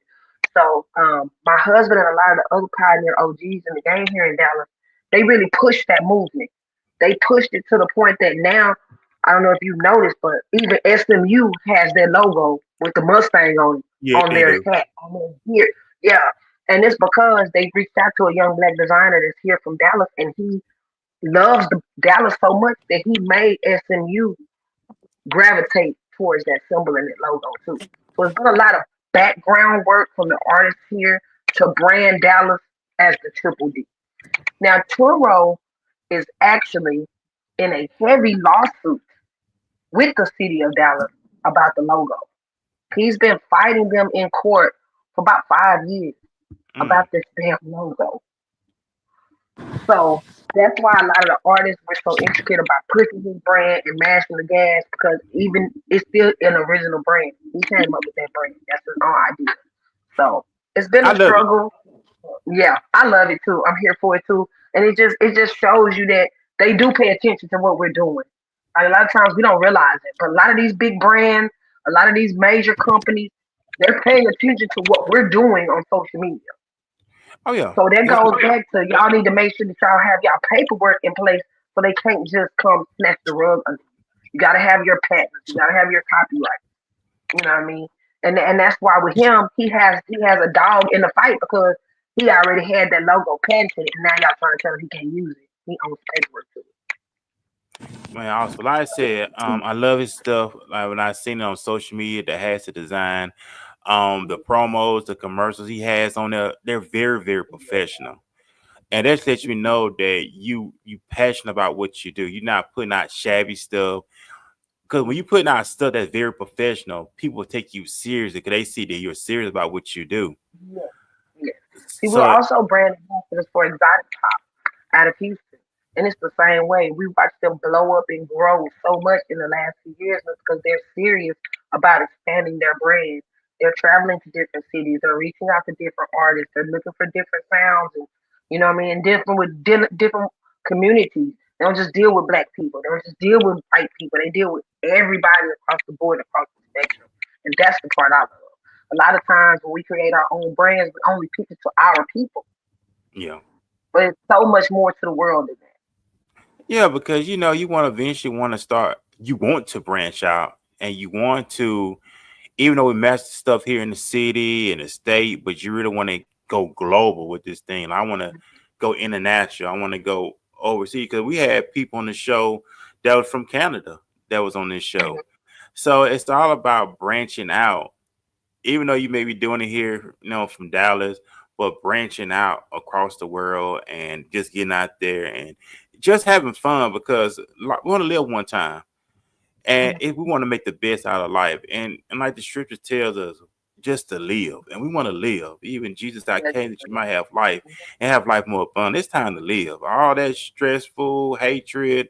So my husband and a lot of the other pioneer OGs in the game here in Dallas, they really pushed that movement. They pushed it to the point that now, I don't know if you've noticed, but even SMU has their logo with the Mustang Yeah, on they their do. hat, on their gear. Yeah. And it's because they reached out to a young black designer that's here from Dallas, and he loves the Dallas so much that he made SMU gravitate towards that symbol and that logo too. So it's been a lot of background work from the artists here to brand Dallas as the Triple D. Now Turo is actually in a heavy lawsuit with the city of Dallas about the logo. He's been fighting them in court for about 5 years Mm. about this damn logo. So that's why a lot of the artists were so intricate about pushing his brand and mashing the gas because even it's still an original brand. He came up with that brand. That's his own idea. So it's been I a love it. struggle. Yeah, I love it too. I'm here for it too. And it just shows you that they do pay attention to what we're doing. Like, a lot of times we don't realize it, but a lot of these big brands, a lot of these major companies, they're paying attention to what we're doing on social media. Oh yeah, So that that's goes what. back to y'all need to make sure that y'all have y'all paperwork in place so they can't just come snatch the rug under you. You gotta have your patents, you gotta have your copyright. You know what I mean? And that's why with him, he has a dog in the fight because he already had that logo patented and now y'all trying to tell him he can't use it. He owns the paperwork to Man, also, like I said, I love his stuff. Like when I seen it on social media, that has the design, the promos, the commercials he has on there, they're very professional. And that lets you know that you passionate about what you do. You're not putting out shabby stuff. Because when you putting out stuff that's very professional, people take you seriously because they see that you're serious about what you do. it. Yeah. See, we're So, also brand ambassadors for Exotic Pop out of Houston. And it's the same way. We watched them blow up and grow so much in the last few years because they're serious about expanding their brand. They're traveling to different cities. They're reaching out to different artists. They're looking for different sounds and you know what I mean, and different with different communities. They don't just deal with black people. They don't just deal with white people. They deal with everybody across the board, across the spectrum. And that's the part I love. A lot of times when we create our own brands, we only pitch it to our people. yeah. But it's so much more to the world than that. Yeah, because you want to eventually want to start, you want to branch out and you want to, even though we master stuff here in the city and the state, but you really want to go global with this thing. I want to go international. I want to go overseas because we had people on the show that was from Canada that was on this show. So it's all about branching out, even though you may be doing it here, from Dallas, but branching out across the world and just getting out there and just having fun because like, we want to live one time. And if we want to make the best out of life, and like the scripture tells us, just to live, and we want to live. Even Jesus, I came that you might have life and have life more abundant. It's time to live. All that stressful hatred,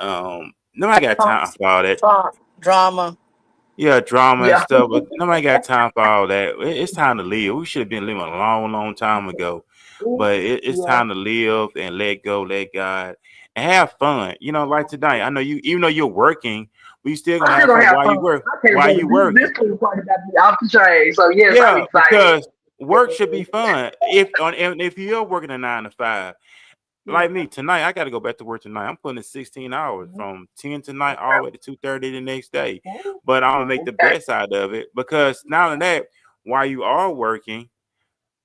nobody got time for all that. Drama. Yeah, drama and Yeah. stuff, but nobody got time for all that. It's time to live. We should have been living a long, long time ago. But it's Yeah. time to live and let go, let God, and have fun. You know, like tonight. I know you, even though you're working, but you still gonna I'm still have gonna fun have while fun. you work. I tell you While what, you this working, pool party got me off the train. So yes, I'm yeah, excited. because work should be fun. If you're working a 9 to 5, Yeah. like me tonight, I got to go back to work tonight. I'm putting in 16 hours Mhm. from 10 tonight all the way to 2:30 the next day. Mhm. But I'm gonna make the Okay. best out of it because not only that, while you are working,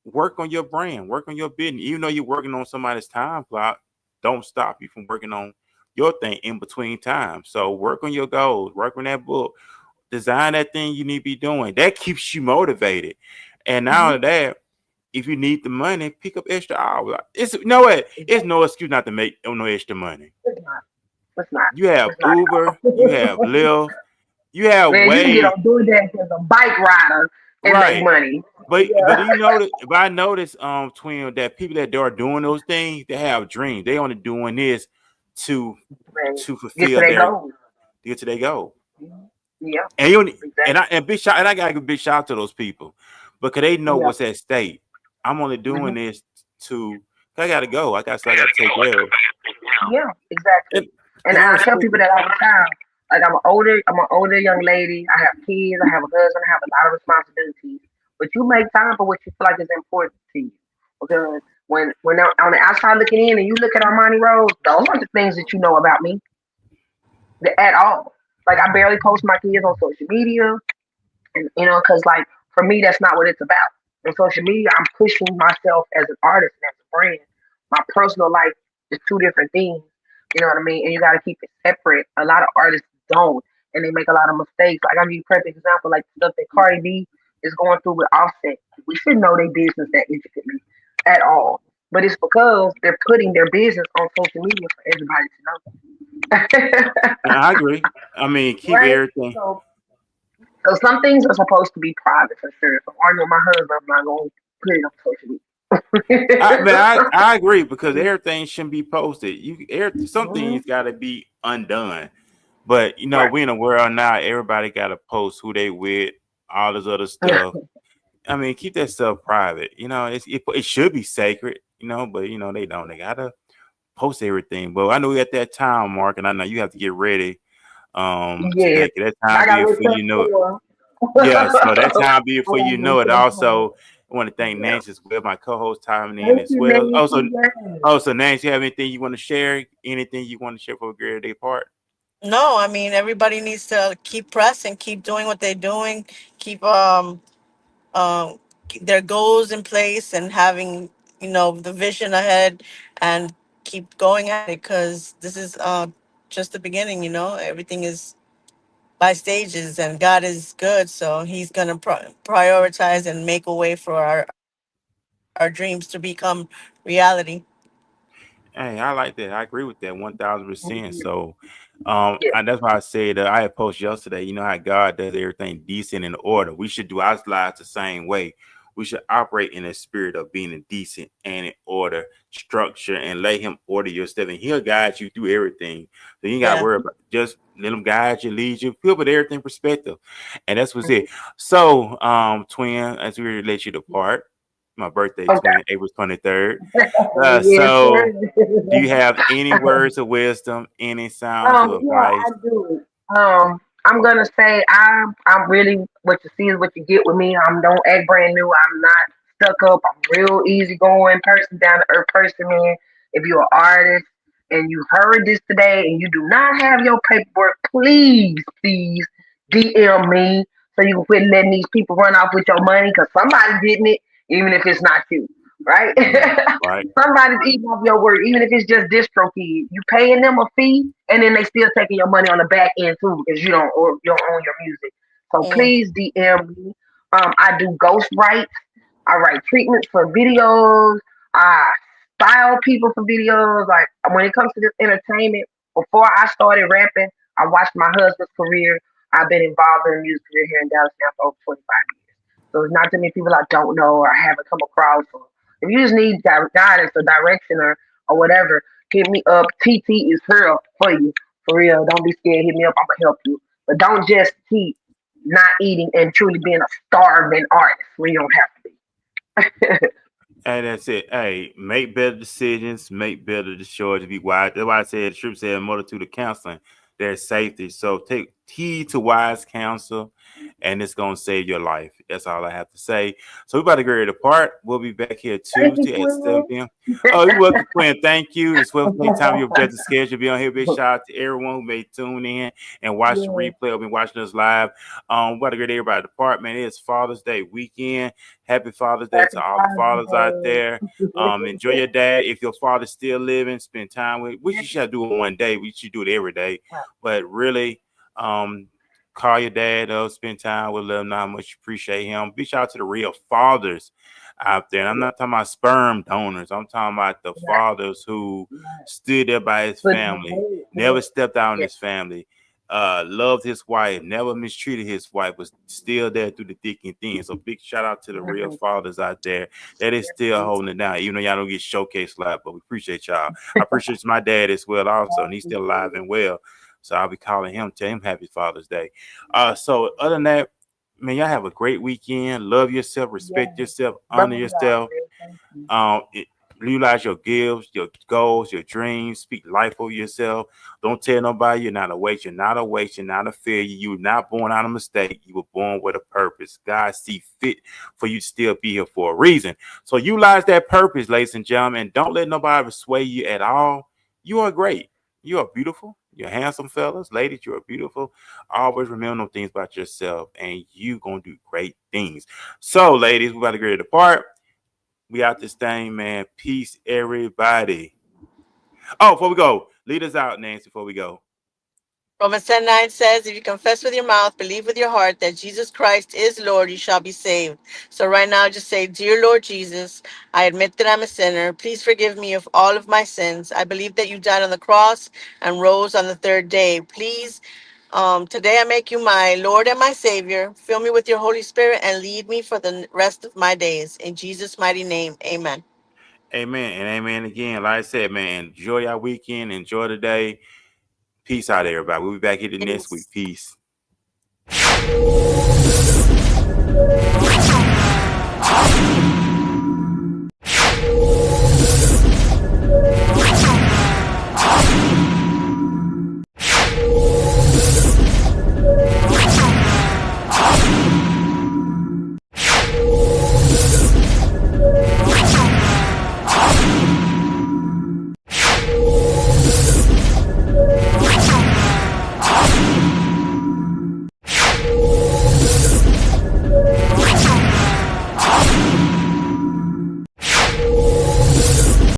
work on your brand, work on your business. Even though you're working on somebody's time clock, don't stop you from working on your thing in between time. So work on your goals, work on that book, design that thing you need to be doing. That keeps you motivated. And not Mhm. only that, if you need the money, pick up extra hours. It's you know what? It's no excuse not to make no extra money. It's not. It's not. You have It's not at Uber, you have all. Lyft, you have Man, you can get Waze, on DoorDash as a bike rider and make right? money. But Yeah. you notice, but I noticed, twin, that people that are doing those things, they have dreams. They only doing this to Man, to get to fulfill their their goals. to get to their goal. Mhm. Yeah. And you Exactly. and big shout, and I gotta give a big shout out to those people because they know Yeah. what's at stake. I'm only doing Mhm. this to I gotta go. I gotta take care of. Yeah, exactly. And And and I I tell respect people it. that all the time. Like I'm an older young lady. I have kids. I have a husband. I have a lot of responsibilities. But you make time for what you feel like is important to you. Because when on the outside looking in, and you look at Armani Rose, those aren't the things that you know about me at all. Like I barely post my kids on social media. And because like for me, that's not what it's about. On social media, I'm pushing myself as an artist and as a brand. My personal life is two different things. You know what I mean? And you got to keep it separate. A lot of artists don't, and they make a lot of mistakes. Like I'll give you a perfect example, like the stuff that Cardi B is going through with Offset. We shouldn't know their business that intricately at all. But it's because they're putting their business on social media for everybody to know. And I agree. I mean, keep Right? everything. So some things are supposed to be private for sure. If I'm arguing with my husband, I'm not gonna put it on social media. I agree because everything shouldn't be posted. Some Mhm. things got to be undone. But you know, Right. we in a world now. Everybody got to post who they with, all this other stuff. I mean, keep that stuff private. You know, it should be sacred. You know, but you know they don't. They gotta post everything. But I know we at that time, Mark, and I know you have to get ready. To Yes. thank you. That I time gotta be wake before up you know it. for. Yeah, so that I time be before gotta you know wake it. up for. Also, I want to thank Yeah. Nancy as well, my co-host timing in Thank as you, well. Nancy. Yes. So Nancy, you have anything you want to share? Anything you want to share for a greater day part? No, I mean everybody needs to keep pressing, keep doing what they're doing, keep um their goals in place, and having the vision ahead, and keep going at it, because this is just the beginning. Everything is by stages, and God is good, so He's gonna prioritize and make a way for our dreams to become reality. Hey, I like that. I agree with that 1,000%. Mhm. So, Yeah. and that's why I said I had posted yesterday. You know how God does everything decent and in order. We should do our lives the same way. We should operate in a spirit of being in decent and in order, structure, and let Him order your step, and He'll guide you through everything. So you ain't got to Yeah. worry about just let Him guide you, lead you, put everything in perspective, and that's what's Mhm. it. So, twin, as we let you depart, my birthday, Okay. twin, April 23rd. Yes, So sir. do you have any words of wisdom, any sounds of Yeah, advice? I do. I'm gonna say I'm really what you see is what you get with me. I'm don't act brand new. I'm not stuck up. I'm real easygoing person, down to earth person, man. If you're an artist and you heard this today and you do not have your paperwork, please DM me so you can quit letting these people run off with your money because somebody's getting it, even if it's not you, right? Right, right. Somebody's eating off your work, even if it's just DistroKid. You paying them a fee, and then they still taking your money on the back end too because you don't own your music. So Mm. please DM me. I do ghost rights. I write treatments for videos. I style people for videos. Like when it comes to this entertainment, before I started rapping, I watched my husband's career. I've been involved in the music career here in Dallas now for over 25 years. So there's not too many people I don't know or I haven't come across. Or if you just need guidance or direction or whatever, hit me up. TT is here for you. For real. Don't be scared. Hit me up. I'm going to help you. But don't just keep not eating and truly being a starving artist when you don't have to be. And that's it. Hey, make better decisions, make better choices, be wise. That's why I said, Trip said, multitude of counseling, there's safety. So take heed to wise counsel, and it's going to save your life. That's all I have to say. So we're about to get ready to part. We'll be back here Thank you, Tuesday at 7 Quinn. p.m. Oh, you're welcome, Quinn. Thank you. It's well take time your busy schedule to be on here. Big shout out to everyone who may tune in and watch the Yeah, replay or been watching us live. We're about to get everybody to part, man. It's Father's Day weekend. Happy Father's Day to happy all the fathers out Father's there. Day. Enjoy your dad. If your father's still living, spend time with. We should do it one day. We should do it every day. But really, um, call your dad up, spend time with him, let him know how much you appreciate him. Big shout out to the real fathers out there. And I'm not talking about sperm donors. I'm talking about the fathers who stood there by his But family, never stepped out on his family, loved his wife, never mistreated his wife, was still there through the thick and thin. So big shout out to the real fathers out there that is still holding it down, even though y'all don't get showcased a lot, but we appreciate y'all. I appreciate my dad as well also, and he's still alive and well. So I'll be calling him, tell him happy Father's Day. So other than that, man, y'all have a great weekend. Love yourself, respect yourself, honor yourself. Realize your gifts, your goals, your dreams. Speak life over yourself. Don't tell nobody you're not a waste. You're not a waste. You're not a failure. You were not born out of mistake. You were born with a purpose. God see fit for you to still be here for a reason. So utilize that purpose, ladies and gentlemen. And don't let nobody sway you at all. You are great. You are beautiful. You're handsome, fellas. Ladies, you are beautiful. Always remember those things about yourself, and you gonna do great things. So, ladies, we about to get ready to part. We out this thing, man. Peace, everybody. Oh, before we go, lead us out, Nancy, before we go. Romans 10:9 says, if you confess with your mouth, believe with your heart that Jesus Christ is Lord, you shall be saved. So right now, just say, Dear Lord Jesus, I admit that I'm a sinner. Please forgive me of all of my sins. I believe that you died on the cross and rose on the third day. Please, today I make you my Lord and my Savior. Fill me with your Holy Spirit and lead me for the rest of my days. In Jesus' mighty name, amen. Amen and amen again. Like I said, man, enjoy your weekend. Enjoy the day. Peace out, everybody. We'll be back here the next week. Peace. Peace.